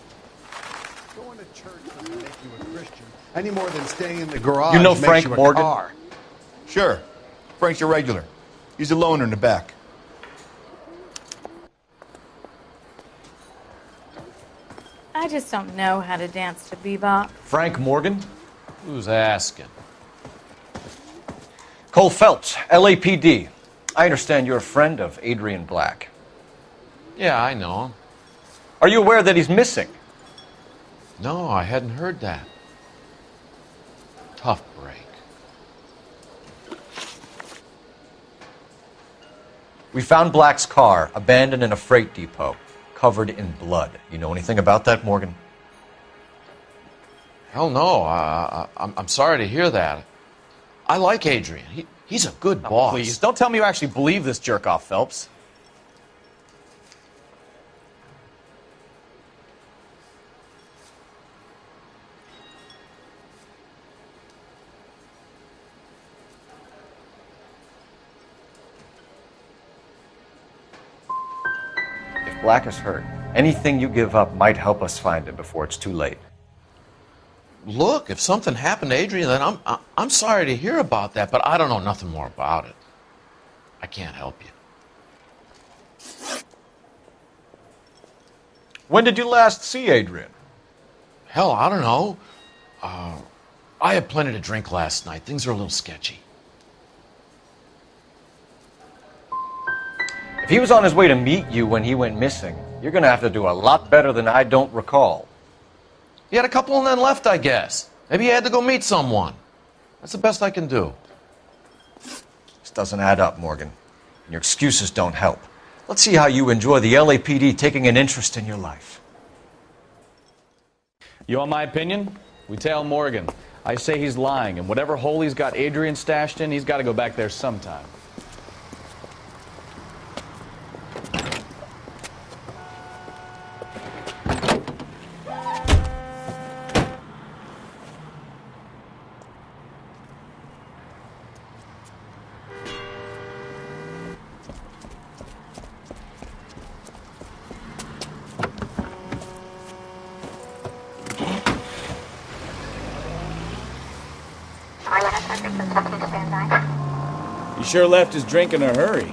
Going to church doesn't make you a Christian any more than staying in the garage You know makes Frank you a Morgan? car. Sure. Frank's your regular. He's a loner in the back. I just don't know how to dance to bebop. Frank Morgan? Who's asking? Cole Phelps, LAPD. I understand you're a friend of Adrian Black. Yeah, I know him. Are you aware that he's missing? No, I hadn't heard that. Tough break. We found Black's car abandoned in a freight depot, covered in blood. You know anything about that, Morgan? Hell no. I'm sorry to hear that. I like Adrian. He's a good boss. Please, don't tell me you actually believe this jerk-off, Phelps. If Black is hurt, anything you give up might help us find him before it's too late. Look, if something happened to Adrian, then I'm sorry to hear about that, but I don't know nothing more about it. I can't help you. When did you last see Adrian? Hell, I don't know. I had plenty to drink last night. Things are a little sketchy. If he was on his way to meet you when he went missing, you're going to have to do a lot better than I don't recall. He had a couple and then left, I guess. Maybe he had to go meet someone. That's the best I can do. This doesn't add up, Morgan. And your excuses don't help. Let's see how you enjoy the LAPD taking an interest in your life. You want my opinion? We tell Morgan. I say he's lying, and whatever hole he's got Adrian stashed in, he's got to go back there sometime. He sure left his drink in a hurry.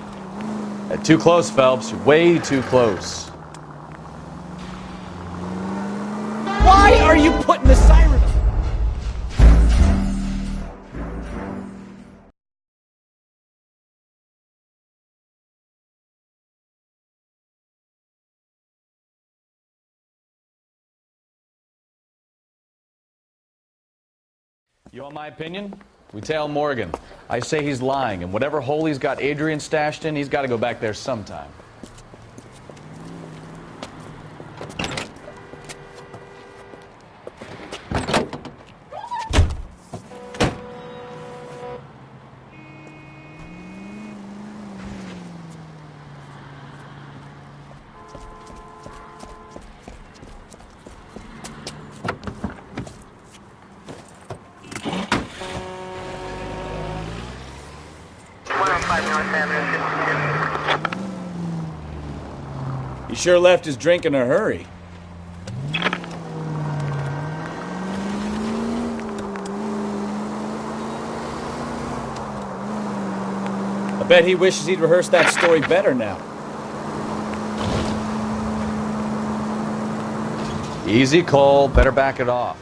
Too close, Phelps. You're way too close. Why are you putting the siren on? You want my opinion? We tell Morgan. I say he's lying, and whatever hole he's got Adrian stashed in, he's got to go back there sometime. He sure left his drink in a hurry. I bet he wishes he'd rehearsed that story better now. Easy, Cole. Better back it off.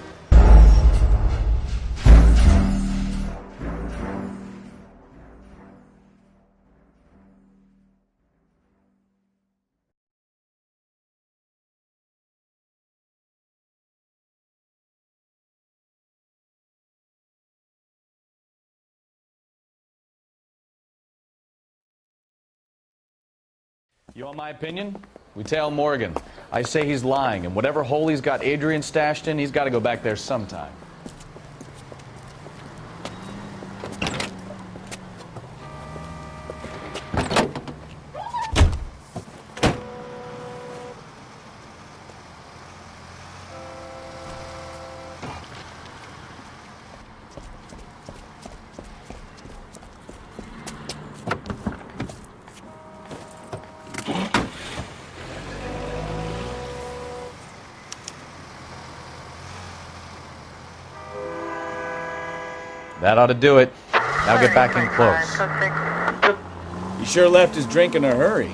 You want my opinion? We tell Morgan. I say he's lying, and whatever hole he's got Adrian stashed in, he's got to go back there sometime. That ought to do it. Now get back in close. He sure left his drink in a hurry.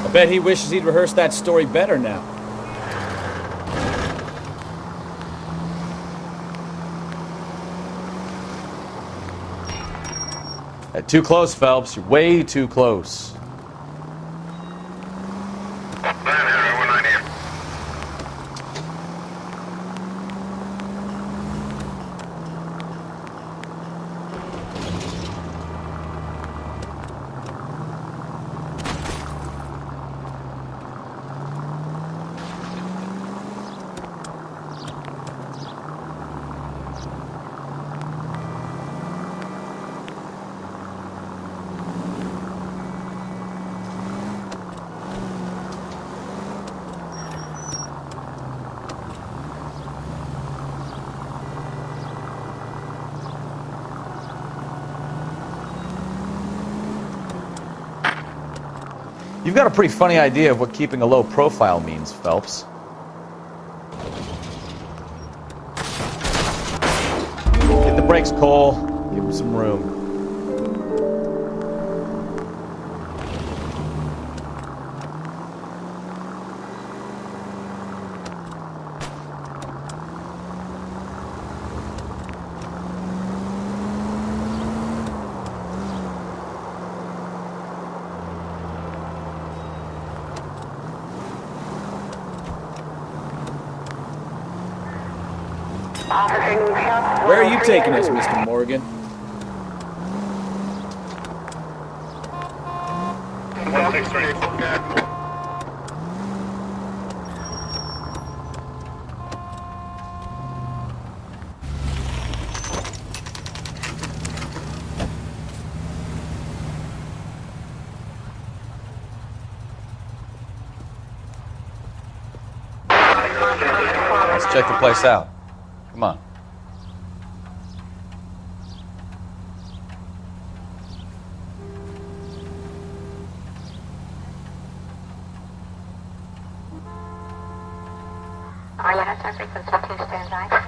I bet he wishes he'd rehearsed that story better now. Too close, Phelps. You're way too close. You've got a pretty funny idea of what keeping a low profile means, Phelps. Hit the brakes, Cole. Give him some room. Where are you taking us, Mr. Morgan? Let's check the place out. Come on. All units are frequency 2 standby.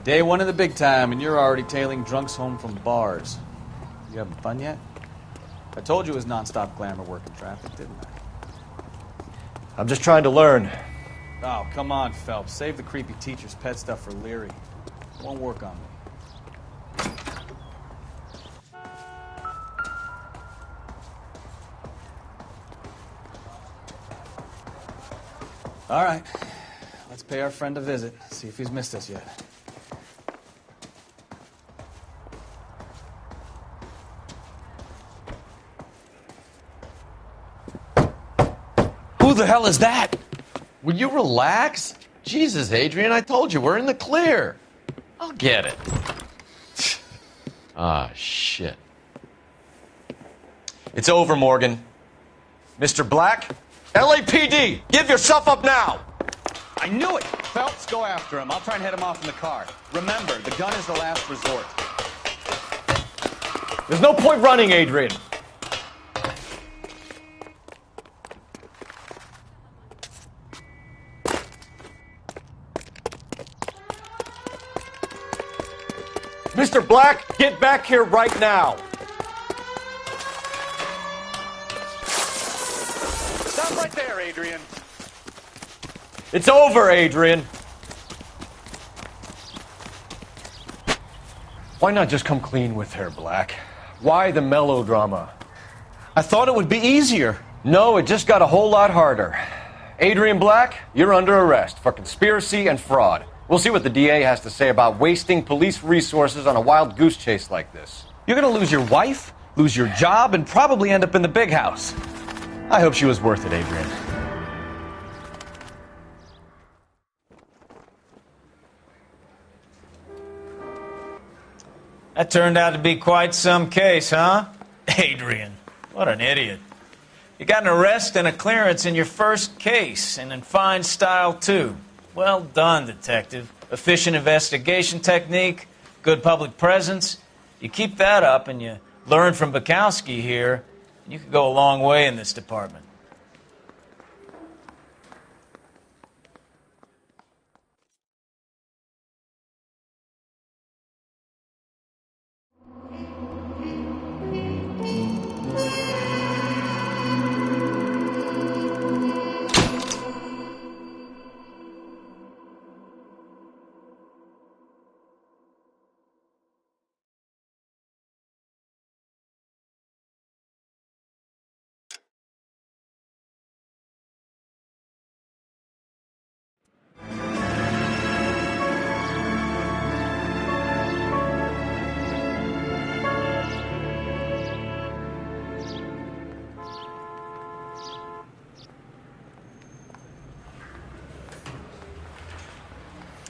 Day one of the big time, and you're already tailing drunks home from bars. You having fun yet? I told you it was non-stop glamour work in traffic, didn't I? I'm just trying to learn. Oh, come on, Phelps. Save the creepy teacher's pet stuff for Leary. It won't work on me. All right. Let's pay our friend a visit. See if he's missed us yet. Who the hell is that? Will you relax? Jesus, Adrian, I told you, we're in the clear. I'll get it. Ah, shit. It's over, Morgan. Mr. Black, LAPD, give yourself up now! I knew it! Phelps, go after him. I'll try and head him off in the car. Remember, the gun is the last resort. There's no point running, Adrian. Mr. Black, get back here right now. Stop right there, Adrian. It's over, Adrian. Why not just come clean with her, Black? Why the melodrama? I thought it would be easier. No, it just got a whole lot harder. Adrian Black, you're under arrest for conspiracy and fraud. We'll see what the DA has to say about wasting police resources on a wild goose chase like this. You're gonna lose your wife, lose your job, and probably end up in the big house. I hope she was worth it, Adrian. That turned out to be quite some case, huh? Adrian, what an idiot. You got an arrest and a clearance in your first case, and in fine style, too. Well done, detective. Efficient investigation technique, good public presence. You keep that up and you learn from Bukowski here, and you could go a long way in this department.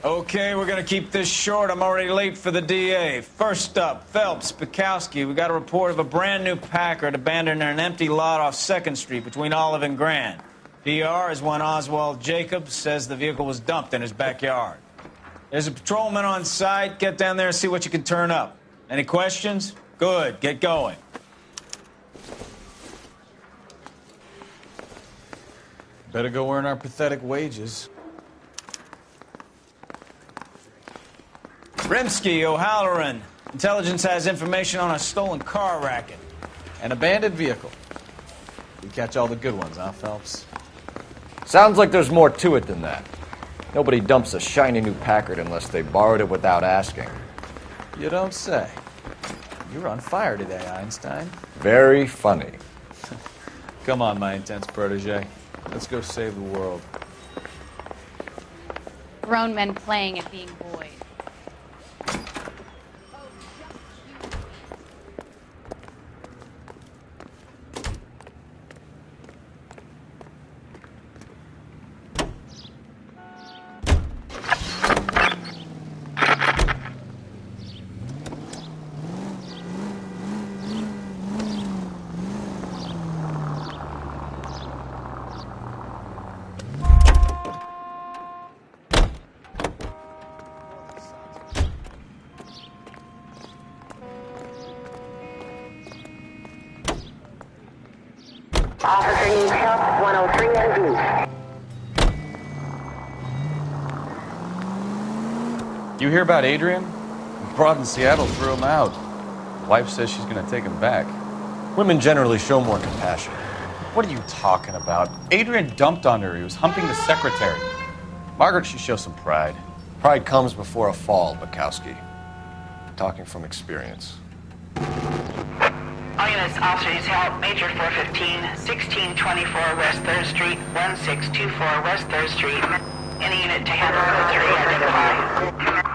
Okay, we're gonna keep this short. I'm already late for the DA. First up, Phelps, Bukowski. We got a report of a brand new Packard abandoned in an empty lot off 2nd Street between Olive and Grand. PR is one Oswald Jacobs says the vehicle was dumped in his backyard. There's a patrolman on site. Get down there and see what you can turn up. Any questions? Good, get going. Better go earn our pathetic wages. Rimsky, O'Halloran. Intelligence has information on a stolen car racket. An abandoned vehicle. We catch all the good ones, huh, Phelps? Sounds like there's more to it than that. Nobody dumps a shiny new Packard unless they borrowed it without asking. You don't say. You're on fire today, Einstein. Very funny. Come on, my intense protege. Let's go save the world. Grown men playing at being boys. You hear about Adrian? Broad in Seattle threw him out. Wife says she's gonna take him back. Women generally show more compassion. What are you talking about? Adrian dumped on her. He was humping the secretary. Margaret should show some pride. Pride comes before a fall, Bukowski. Talking from experience. All units, officers help. Major 415, 1624 West 3rd Street, 1624 West 3rd Street. Any unit to handle code 3, identify.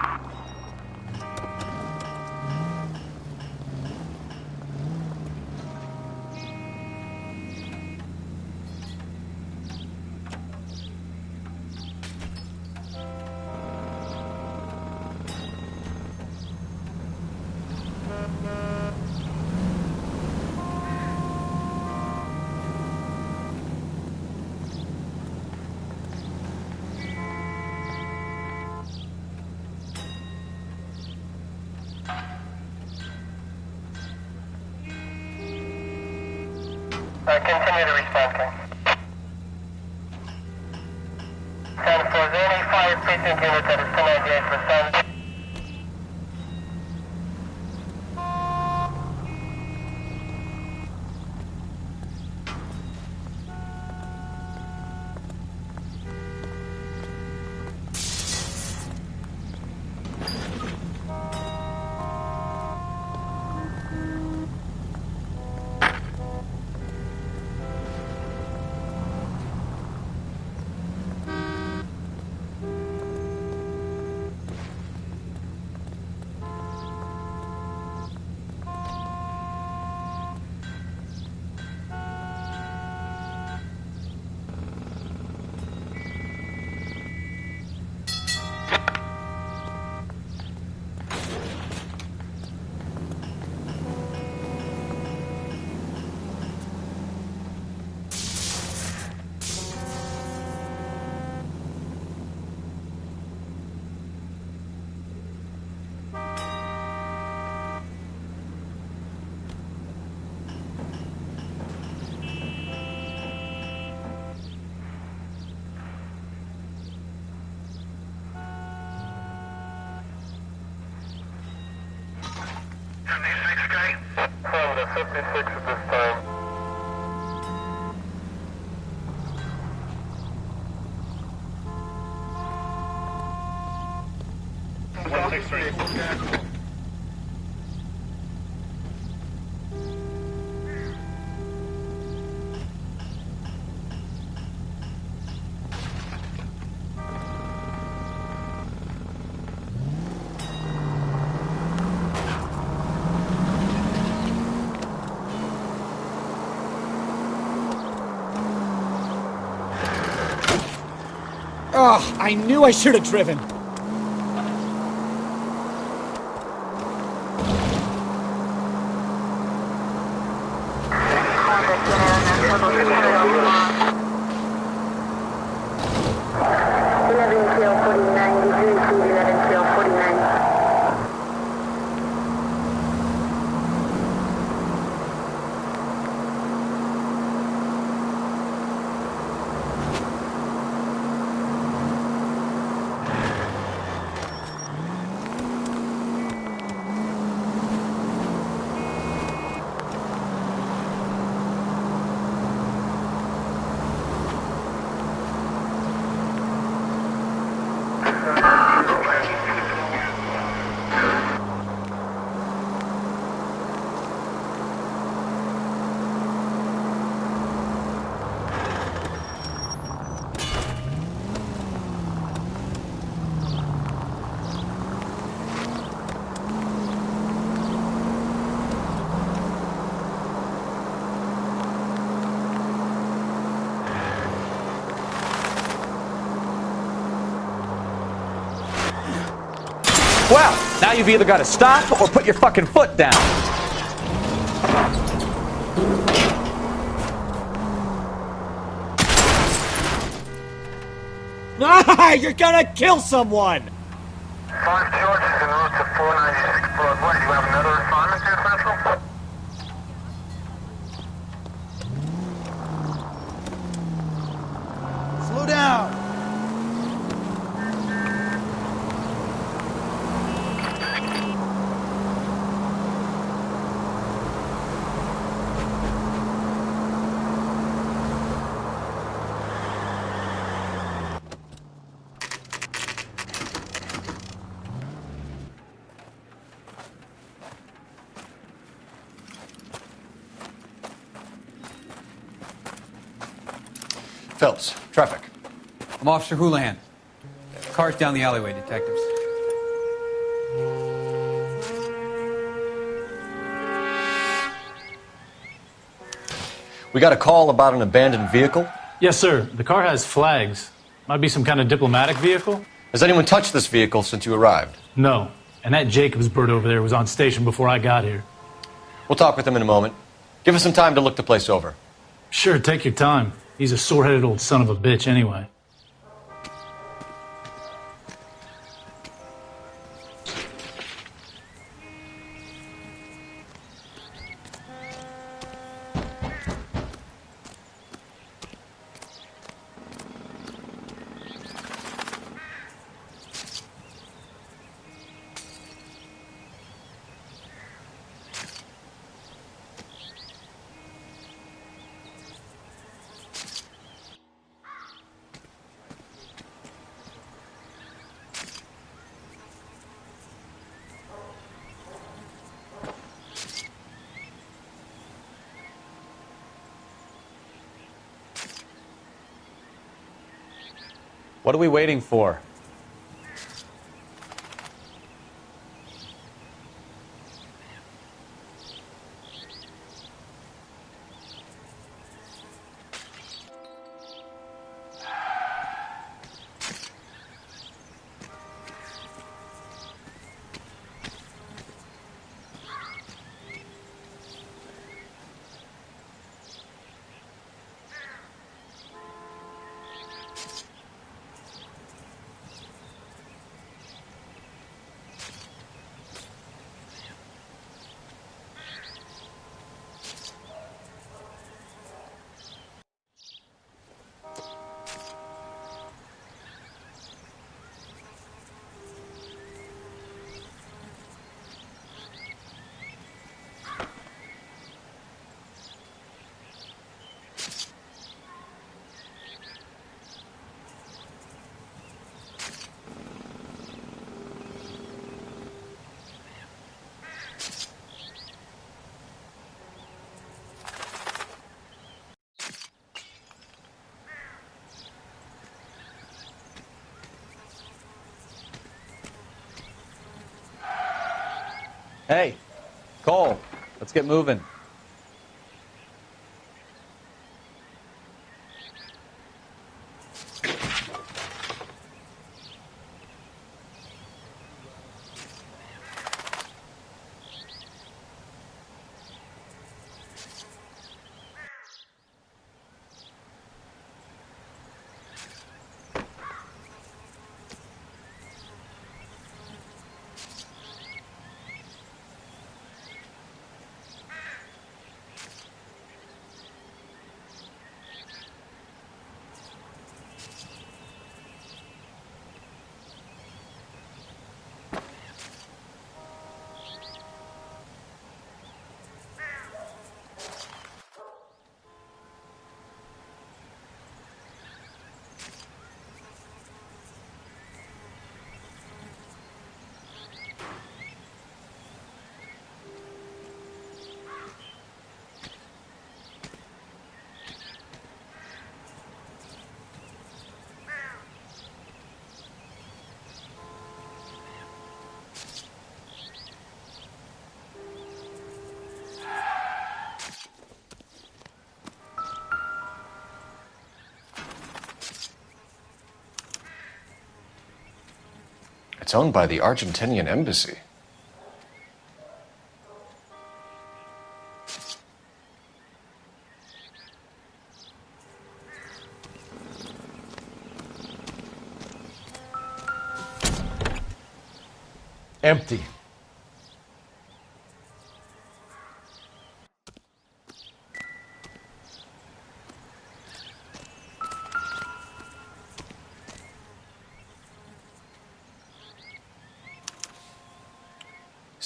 Continue to respond, King. 10-4, is there any fire precinct unit that is 1098%? Oh, I knew I should have driven. Well, now you've either got to stop or put your fucking foot down. You're gonna kill someone! 5 George is en route to 496 Broadway. Do you have another assignment here, Central? Slow down! Phelps, traffic. I'm Officer Houlihan. Car's down the alleyway, detectives. We got a call about an abandoned vehicle. Yes, sir. The car has flags. Might be some kind of diplomatic vehicle. Has anyone touched this vehicle since you arrived? No. And that Jacobs bird over there was on station before I got here. We'll talk with him in a moment. Give us some time to look the place over. Sure, take your time. He's a sore-headed old son of a bitch anyway. What are we waiting for? Hey, Cole, let's get moving. It's owned by the Argentinian embassy. Empty.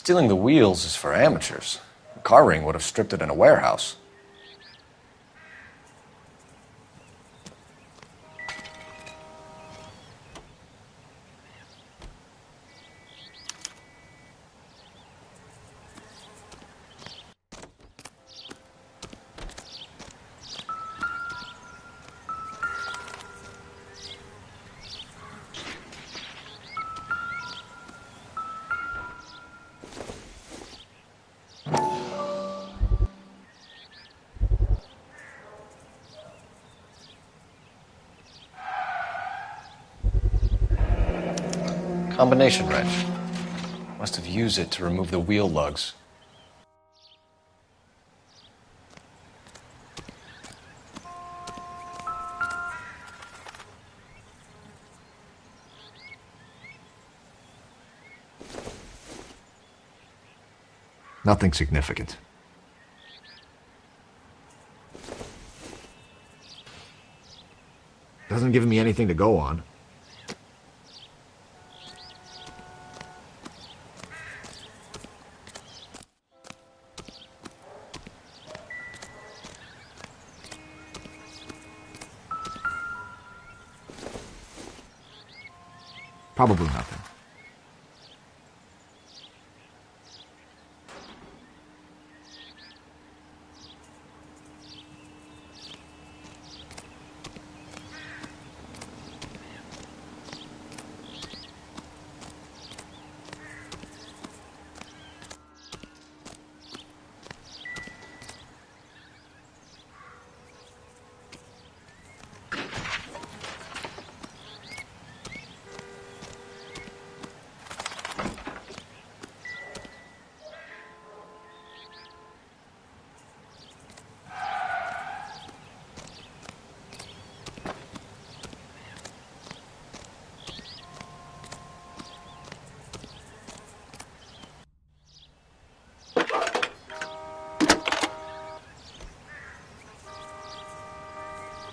Stealing the wheels is for amateurs. A car ring would have stripped it in a warehouse. Combination wrench. Must have used it to remove the wheel lugs. Nothing significant. Doesn't give me anything to go on. Probably nothing.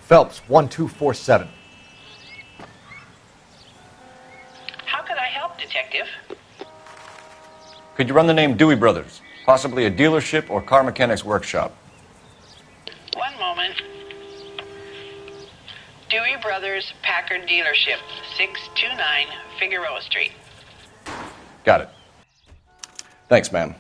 Phelps, 1247. How can I help, Detective? Could you run the name Dewey Brothers? Possibly a dealership or car mechanic's workshop. One moment. Dewey Brothers Packard Dealership, 629 Figueroa Street. Got it. Thanks, man.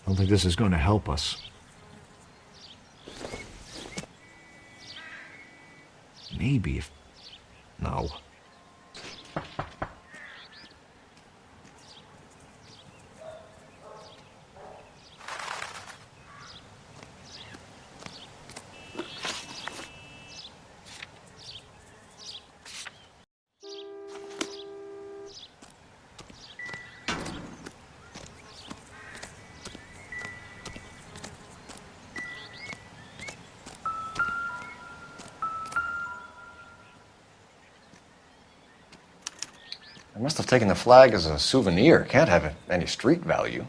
I don't think this is going to help us. Maybe if... No. I must have taken the flag as a souvenir. Can't have any street value.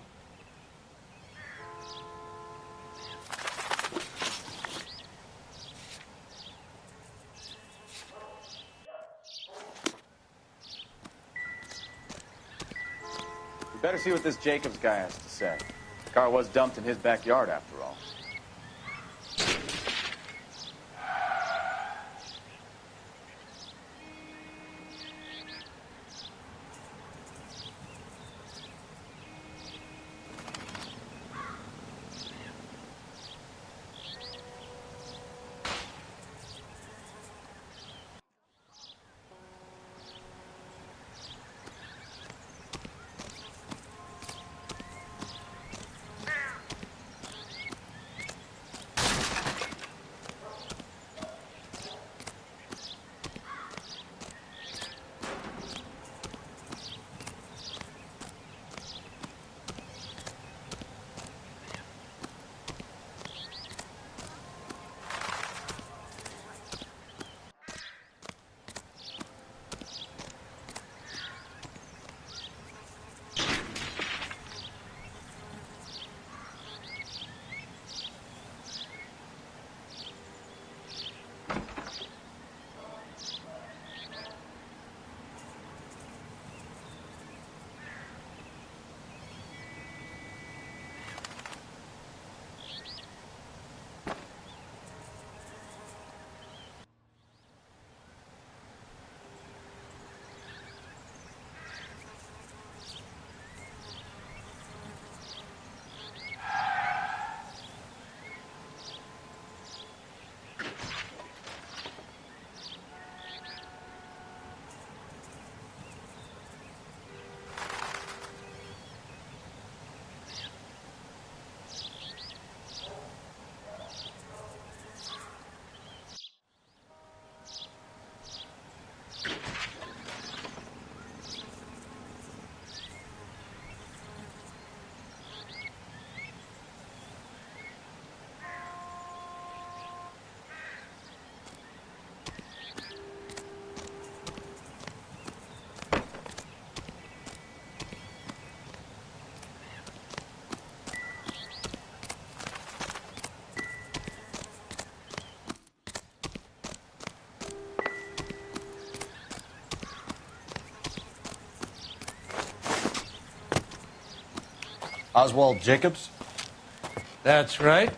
We better see what this Jacobs guy has to say. The car was dumped in his backyard, after all. Oswald Jacobs? That's right.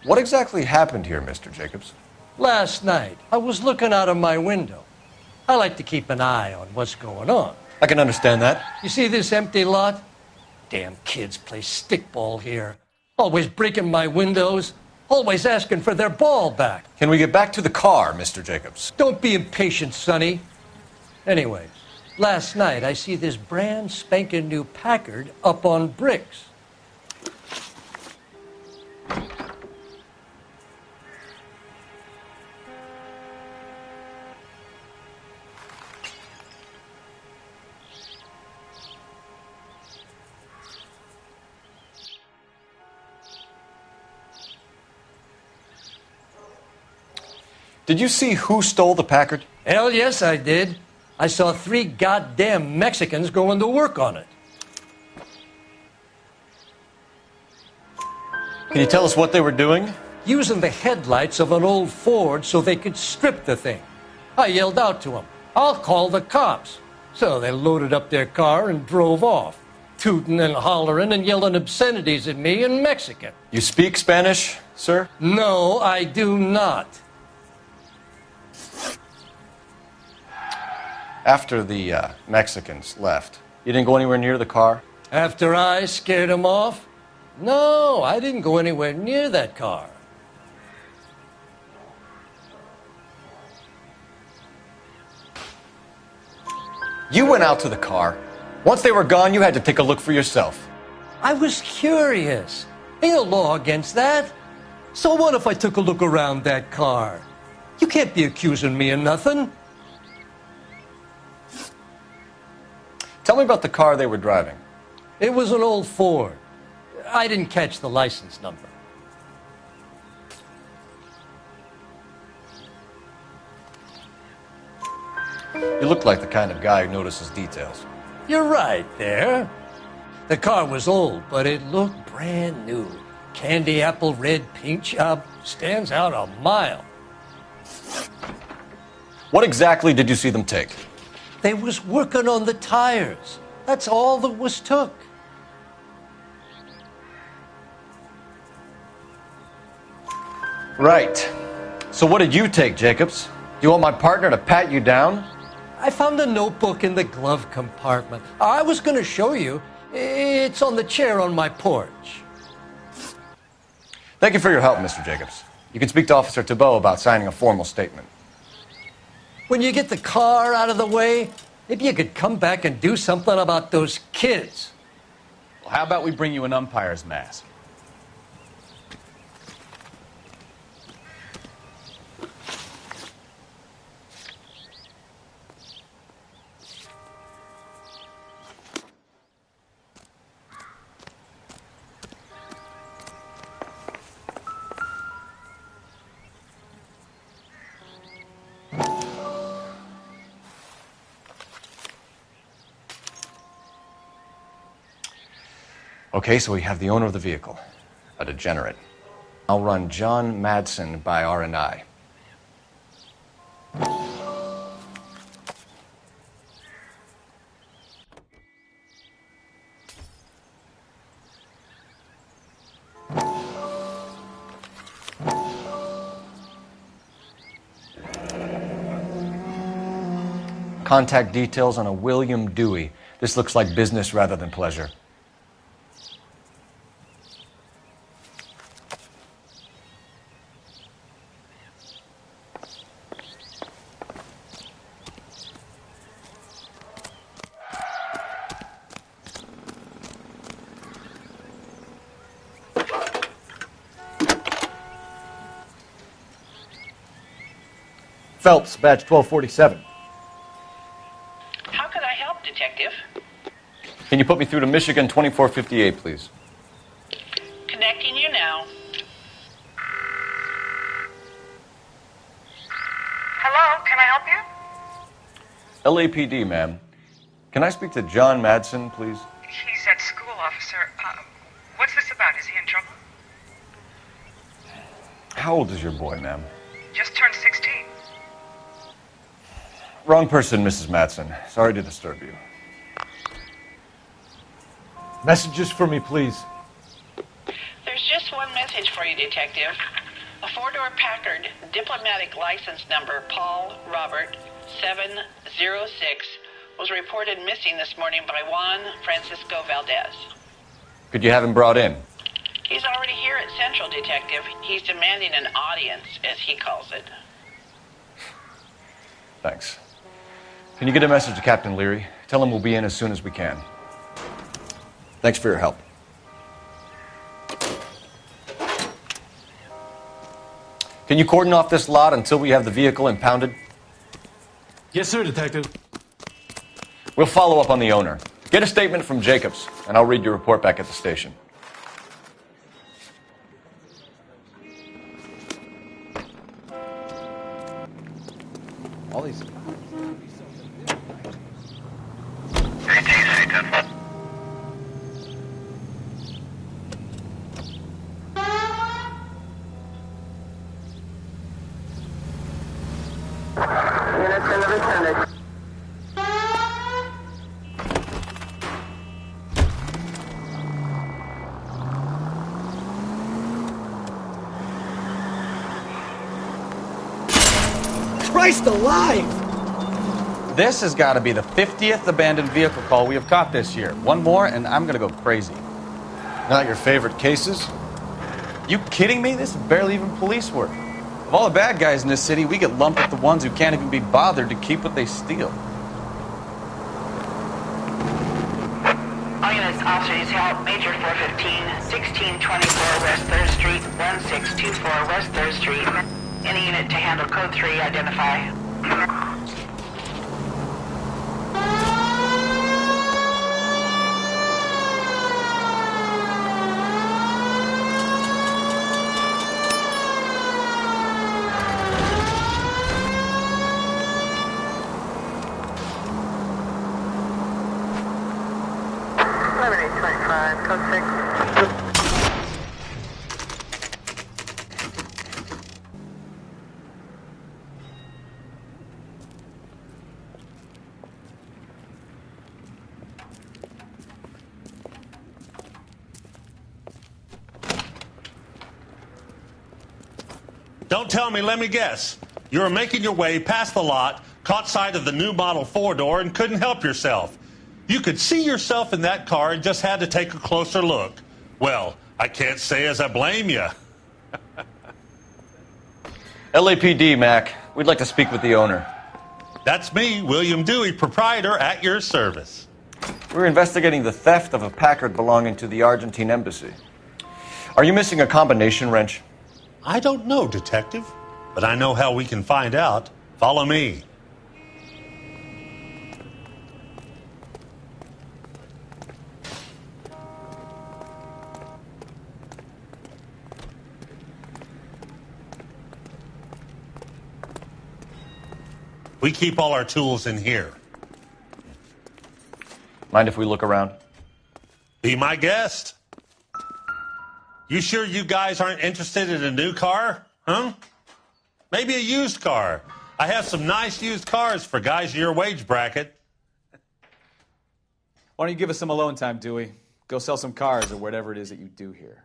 What exactly happened here, Mr. Jacobs? Last night, I was looking out of my window. I like to keep an eye on what's going on. I can understand that. You see this empty lot? Damn kids play stickball here. Always breaking my windows. Always asking for their ball back. Can we get back to the car, Mr. Jacobs? Don't be impatient, Sonny. Anyways, last night I see this brand spanking new Packard up on bricks. Did you see who stole the Packard? Hell yes, I did. I saw 3 goddamn Mexicans going to work on it. Can you tell us what they were doing? Using the headlights of an old Ford so they could strip the thing. I yelled out to them, "I'll call the cops." So they loaded up their car and drove off, tooting and hollering and yelling obscenities at me in Mexican. You speak Spanish, sir? No, I do not. After the Mexicans left, you didn't go anywhere near the car? After I scared them off? No, I didn't go anywhere near that car. You went out to the car. Once they were gone, you had to take a look for yourself. I was curious. Ain't no law against that. So what if I took a look around that car? You can't be accusing me of nothing. Tell me about the car they were driving. It was an old Ford. I didn't catch the license number. You look like the kind of guy who notices details. You're right there. The car was old, but it looked brand new. Candy apple red paint job stands out a mile. What exactly did you see them take? They was working on the tires. That's all that was took. Right. So what did you take, Jacobs? Do you want my partner to pat you down? I found a notebook in the glove compartment. I was going to show you. It's on the chair on my porch. Thank you for your help, Mr. Jacobs. You can speak to Officer Thibault about signing a formal statement. When you get the car out of the way, maybe you could come back and do something about those kids. Well, how about we bring you an umpire's mask? Okay, so we have the owner of the vehicle, a degenerate. I'll run John Madsen by R&I. Contact details on a William Dewey. This looks like business rather than pleasure. Phelps, badge 1247. How could I help, Detective? Can you put me through to Michigan 2458, please? Connecting you now. Hello, can I help you? LAPD, ma'am. Can I speak to John Madsen, please? He's at school, officer. What's this about? Is he in trouble? How old is your boy, ma'am? Just turned 16. Wrong person, Mrs. Madsen. Sorry to disturb you. Messages for me, please. There's just one message for you, Detective. A four-door Packard, diplomatic license number Paul Robert 706, was reported missing this morning by Juan Francisco Valdez. Could you have him brought in? He's already here at Central, Detective. He's demanding an audience, as he calls it. Thanks. Can you get a message to Captain Leary? Tell him we'll be in as soon as we can. Thanks for your help. Can you cordon off this lot until we have the vehicle impounded? Yes, sir, Detective. We'll follow up on the owner. Get a statement from Jacobs, and I'll read your report back at the station. All these. Christ alive! This has got to be the 50th abandoned vehicle call we have caught this year. One more, and I'm going to go crazy. Not your favorite cases? You kidding me? This is barely even police work. Of all the bad guys in this city, we get lumped with the ones who can't even be bothered to keep what they steal. All units, officers help. Major 415, 1624 West 3rd Street, 1624 West 3rd Street. Any unit to handle code 3, identify. Don't tell me, let me guess. You were making your way past the lot, caught sight of the new model four-door, and couldn't help yourself. You could see yourself in that car and just had to take a closer look. Well, I can't say as I blame you. LAPD, Mac. We'd like to speak with the owner. That's me, William Dewey, proprietor, at your service. We're investigating the theft of a Packard belonging to the Argentine embassy. Are you missing a combination wrench? I don't know, Detective, but I know how we can find out. Follow me. We keep all our tools in here. Mind if we look around? Be my guest. You sure you guys aren't interested in a new car? Huh? Maybe a used car. I have some nice used cars for guys in your wage bracket. Why don't you give us some alone time, Dewey? Go sell some cars or whatever it is that you do here.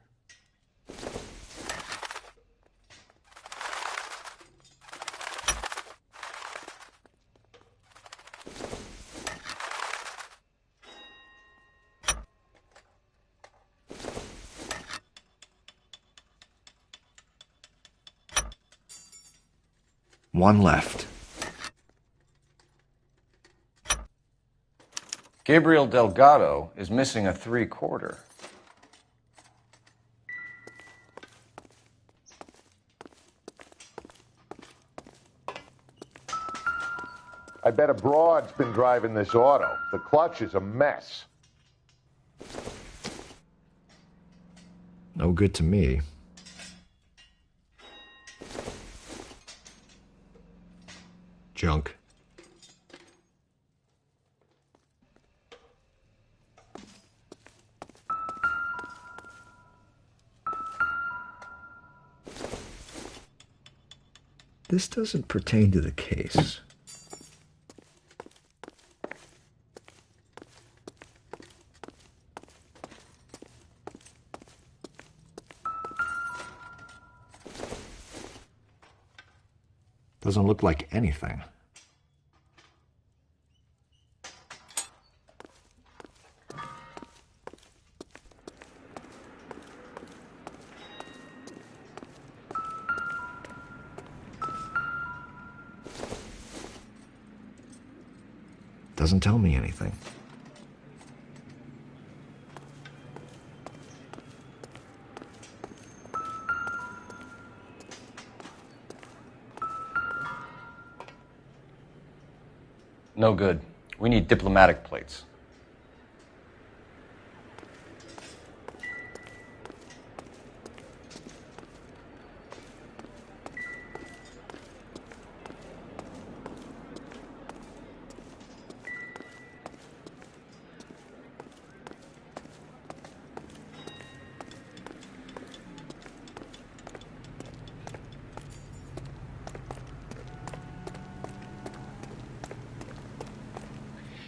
One left. Gabriel Delgado is missing a 3/4. I bet a broad's been driving this auto. The clutch is a mess. No good to me. Junk. This doesn't pertain to the case. Doesn't look like anything. Doesn't tell me anything. No good. We need diplomatic plates.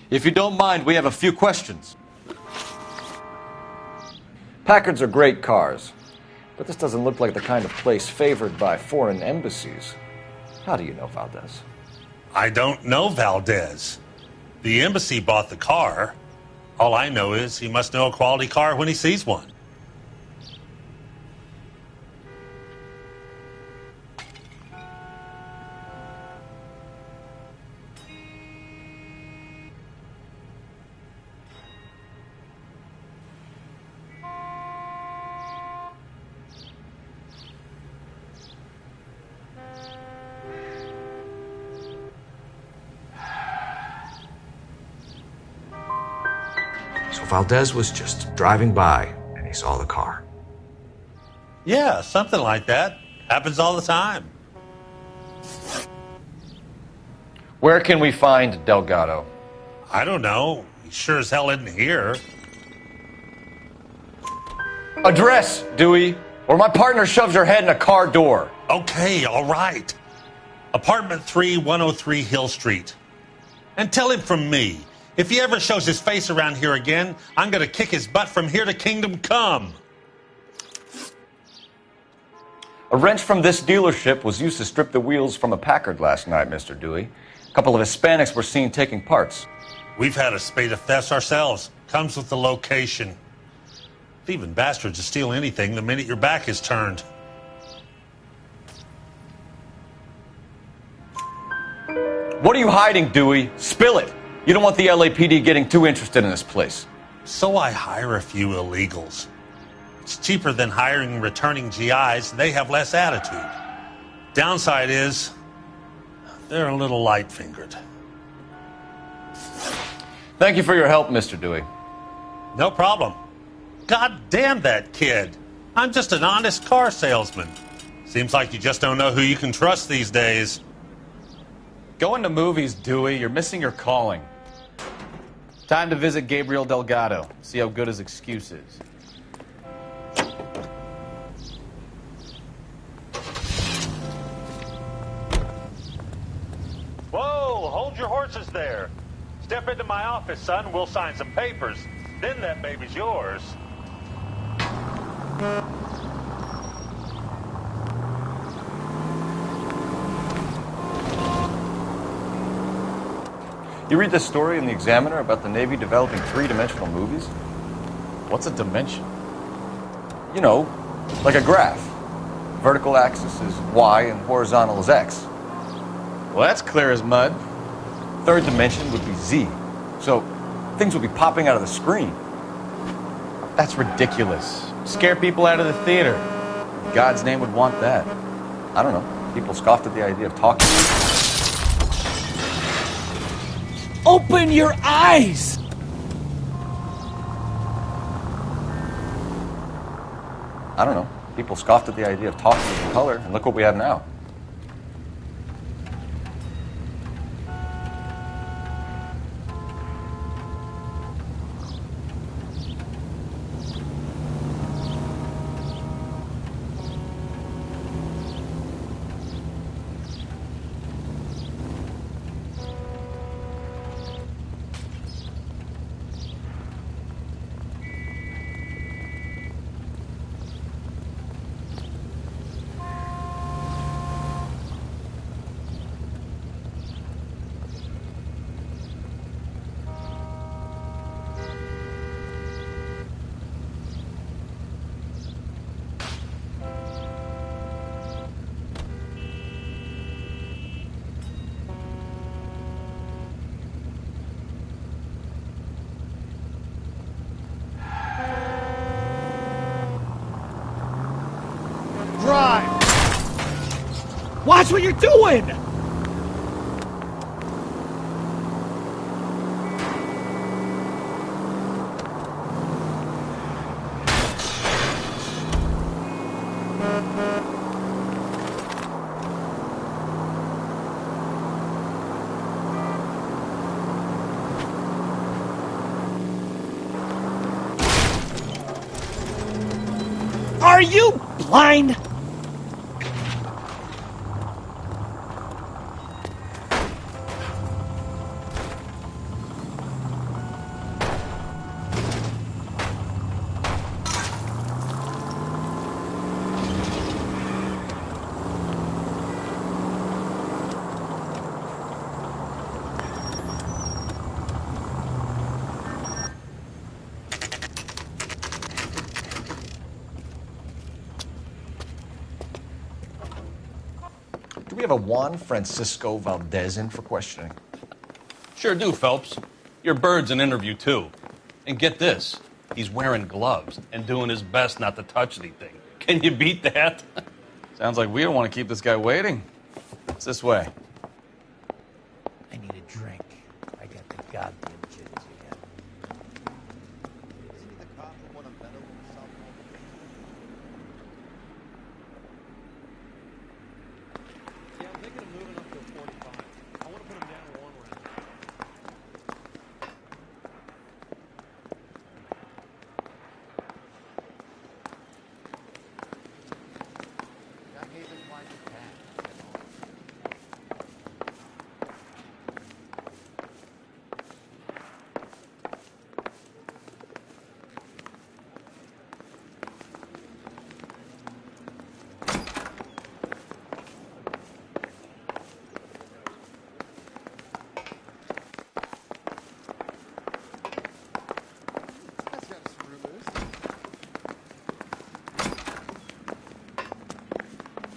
If you don't mind, we have a few questions. Packards are great cars, but this doesn't look like the kind of place favored by foreign embassies. How do you know Valdez? I don't know Valdez. The embassy bought the car. All I know is he must know a quality car when he sees one. So Valdez was just driving by and he saw the car. Yeah, something like that. Happens all the time. Where can we find Delgado? I don't know. He sure as hell isn't here. Address, Dewey, or my partner shoves her head in a car door. Okay, all right. Apartment 3, 103 Hill Street. And tell him from me, if he ever shows his face around here again, I'm going to kick his butt from here to Kingdom Come. A wrench from this dealership was used to strip the wheels from a Packard last night, Mr. Dewey. A couple of Hispanics were seen taking parts. We've had a spate of thefts ourselves. Comes with the location. Thieving bastards to steal anything the minute your back is turned. What are you hiding, Dewey? Spill it. You don't want the LAPD getting too interested in this place. So I hire a few illegals. It's cheaper than hiring returning GIs. They have less attitude. Downside is, they're a little light-fingered. Thank you for your help, Mr. Dewey. No problem. God damn that kid. I'm just an honest car salesman. Seems like you just don't know who you can trust these days. Going to movies, Dewey. You're missing your calling. Time to visit Gabriel Delgado. See how good his excuse is. Whoa, hold your horses there. Step into my office, son. We'll sign some papers. Then that baby's yours. You read this story in the Examiner about the Navy developing three-dimensional movies? What's a dimension? You know, like a graph. Vertical axis is Y and horizontal is X. Well, that's clear as mud. Third dimension would be Z. So things would be popping out of the screen. That's ridiculous. Scare people out of the theater. In God's name would want that. I don't know. People scoffed at the idea of talking. Open your eyes! I don't know. People scoffed at the idea of talking in color, and look what we have now. Watch what you're doing! Are you blind? Do we have a Juan Francisco Valdez in for questioning? Sure do, Phelps. Your bird's an interview, too. And get this, he's wearing gloves and doing his best not to touch anything. Can you beat that? Sounds like we don't want to keep this guy waiting. It's this way. I need a drink. I got the goddamn jitters again.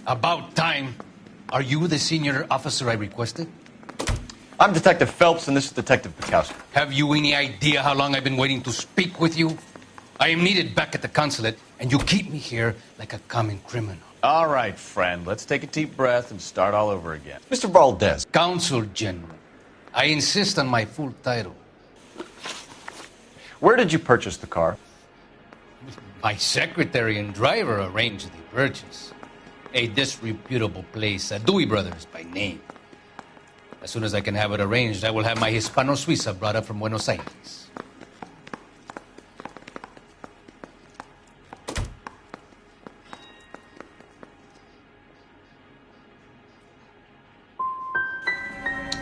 About time. Are you the senior officer I requested? I'm Detective Phelps, and this is Detective Bukowski. Have you any idea how long I've been waiting to speak with you? I am needed back at the consulate, and you keep me here like a common criminal. All right, friend. Let's take a deep breath and start all over again. Mr. Valdez. Consul General. I insist on my full title. Where did you purchase the car? My secretary and driver arranged the purchase. A disreputable place, Dewey Brothers by name. As soon as I can have it arranged, I will have my Hispano Suiza brought up from Buenos Aires.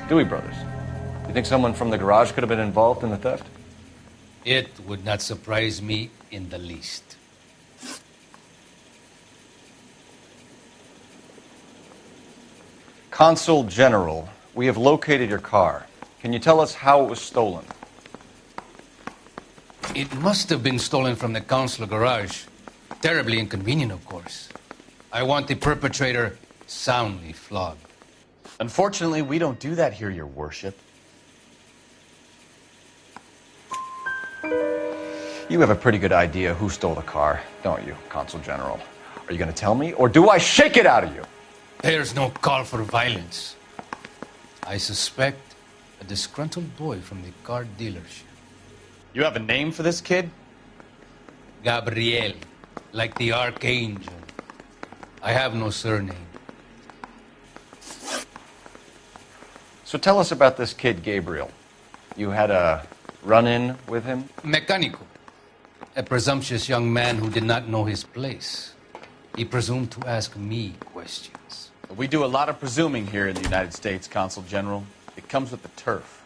Dewey Brothers. You think someone from the garage could have been involved in the theft? It would not surprise me in the least. Consul General, we have located your car. Can you tell us how it was stolen? It must have been stolen from the consular garage. Terribly inconvenient, of course. I want the perpetrator soundly flogged. Unfortunately, we don't do that here, Your Worship. You have a pretty good idea who stole the car, don't you, Consul General? Are you going to tell me, or do I shake it out of you? There's no call for violence. I suspect a disgruntled boy from the car dealership. You have a name for this kid? Gabriel, like the archangel. I have no surname. So tell us about this kid, Gabriel. You had a run-in with him? Mecánico. A presumptuous young man who did not know his place. He presumed to ask me questions. We do a lot of presuming here in the United States, Consul General. It comes with the turf.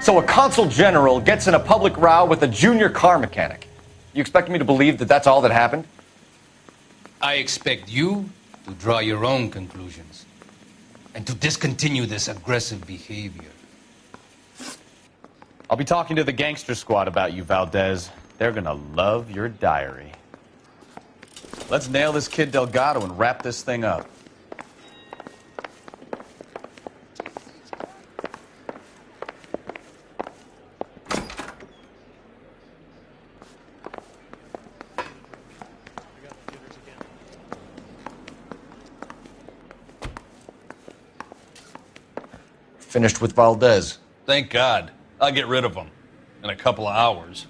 So a Consul General gets in a public row with a junior car mechanic. You expect me to believe that that's all that happened? I expect you to draw your own conclusions and to discontinue this aggressive behavior. I'll be talking to the gangster squad about you, Valdez. They're gonna love your diary. Let's nail this kid Delgado and wrap this thing up. finished with Valdez. Thank God. I'll get rid of him in a couple of hours.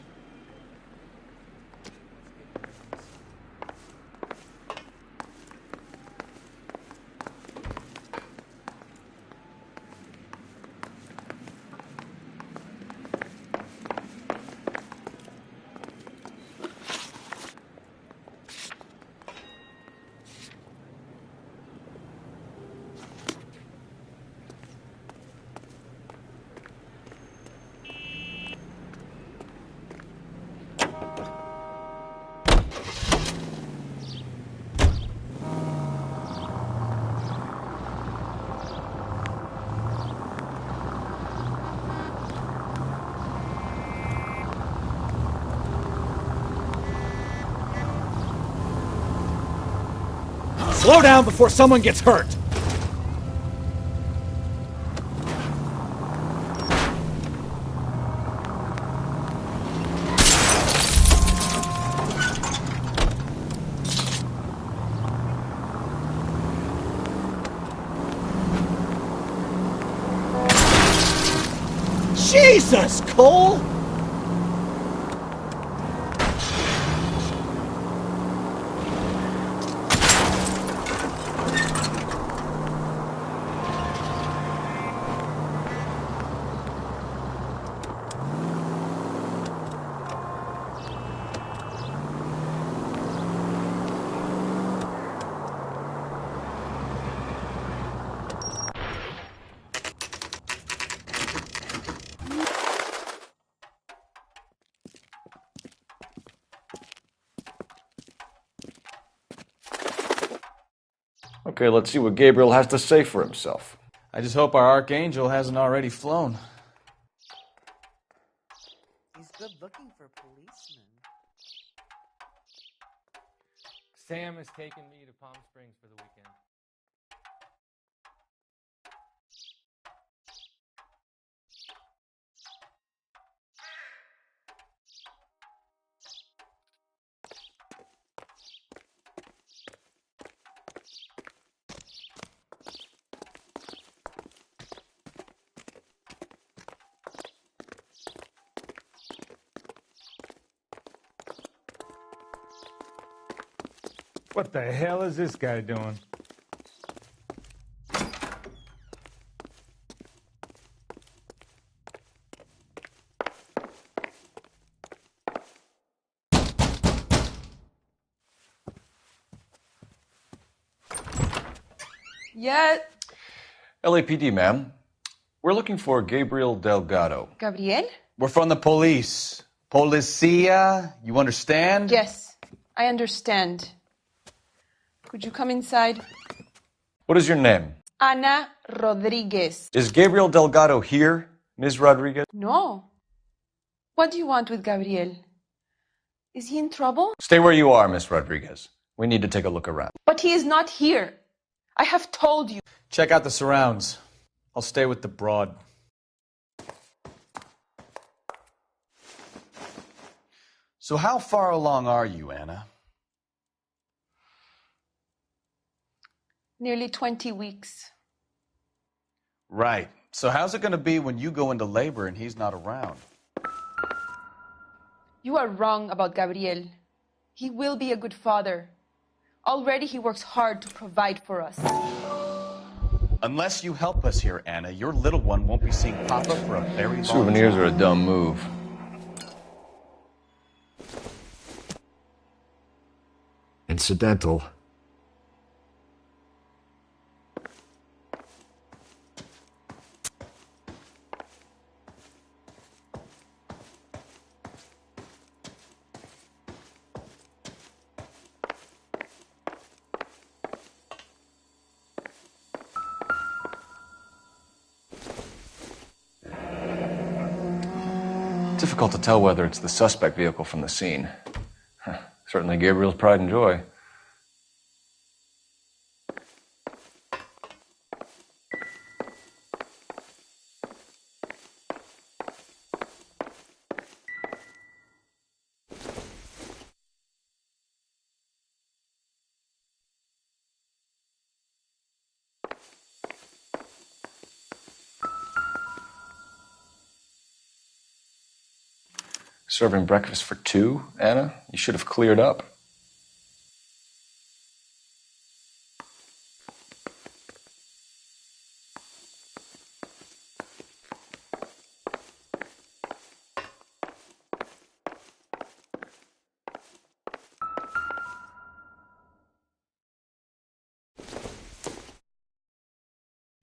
Slow down before someone gets hurt! Jesus, Cole! Okay, let's see what Gabriel has to say for himself. I just hope our Archangel hasn't already flown. He's good looking for a policeman. Sam has taken me to Palm Springs for the weekend. What the hell is this guy doing? Yet. LAPD, ma'am. We're looking for Gabriel Delgado. Gabriel? We're from the police. Policia, you understand? Yes, I understand. Could you come inside? What is your name? Ana Rodriguez. Is Gabriel Delgado here, Ms. Rodriguez? No. What do you want with Gabriel? Is he in trouble? Stay where you are, Ms. Rodriguez. We need to take a look around. But he is not here. I have told you. Check out the surrounds. I'll stay with the broad. So how far along are you, Anna? Nearly 20 weeks. Right. So how's it going to be when you go into labor and he's not around? You are wrong about Gabriel. He will be a good father. Already he works hard to provide for us. Unless you help us here, Anna, your little one won't be seeing Papa for a very long time. Souvenirs are a dumb move. Incidental. Difficult to tell whether it's the suspect vehicle from the scene. Certainly Gabriel's pride and joy. Serving breakfast for two, Anna? You should have cleared up.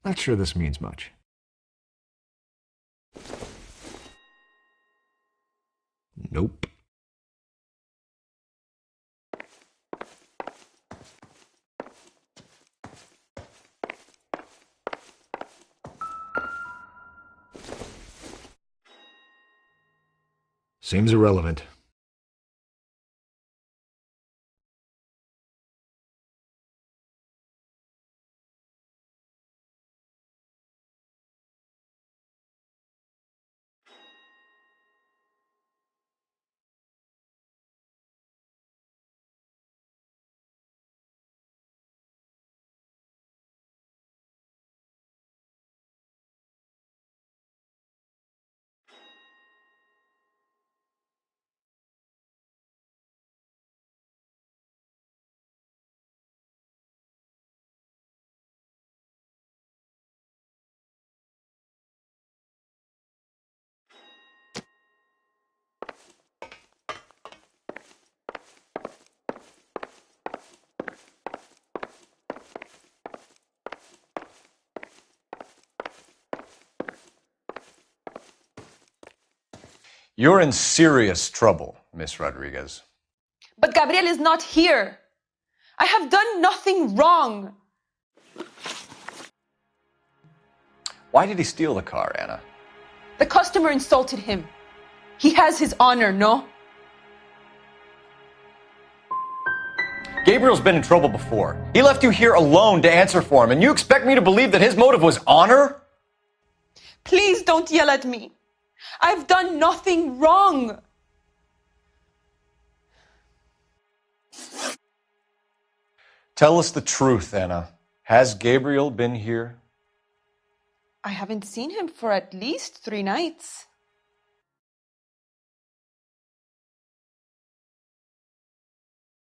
Not sure this means much. Nope. Seems irrelevant. You're in serious trouble, Miss Rodriguez. But Gabriel is not here. I have done nothing wrong. Why did he steal the car, Anna? The customer insulted him. He has his honor, no? Gabriel's been in trouble before. He left you here alone to answer for him, and you expect me to believe that his motive was honor? Please don't yell at me. I've done nothing wrong. Tell us the truth, Anna. Has Gabriel been here? I haven't seen him for at least 3 nights.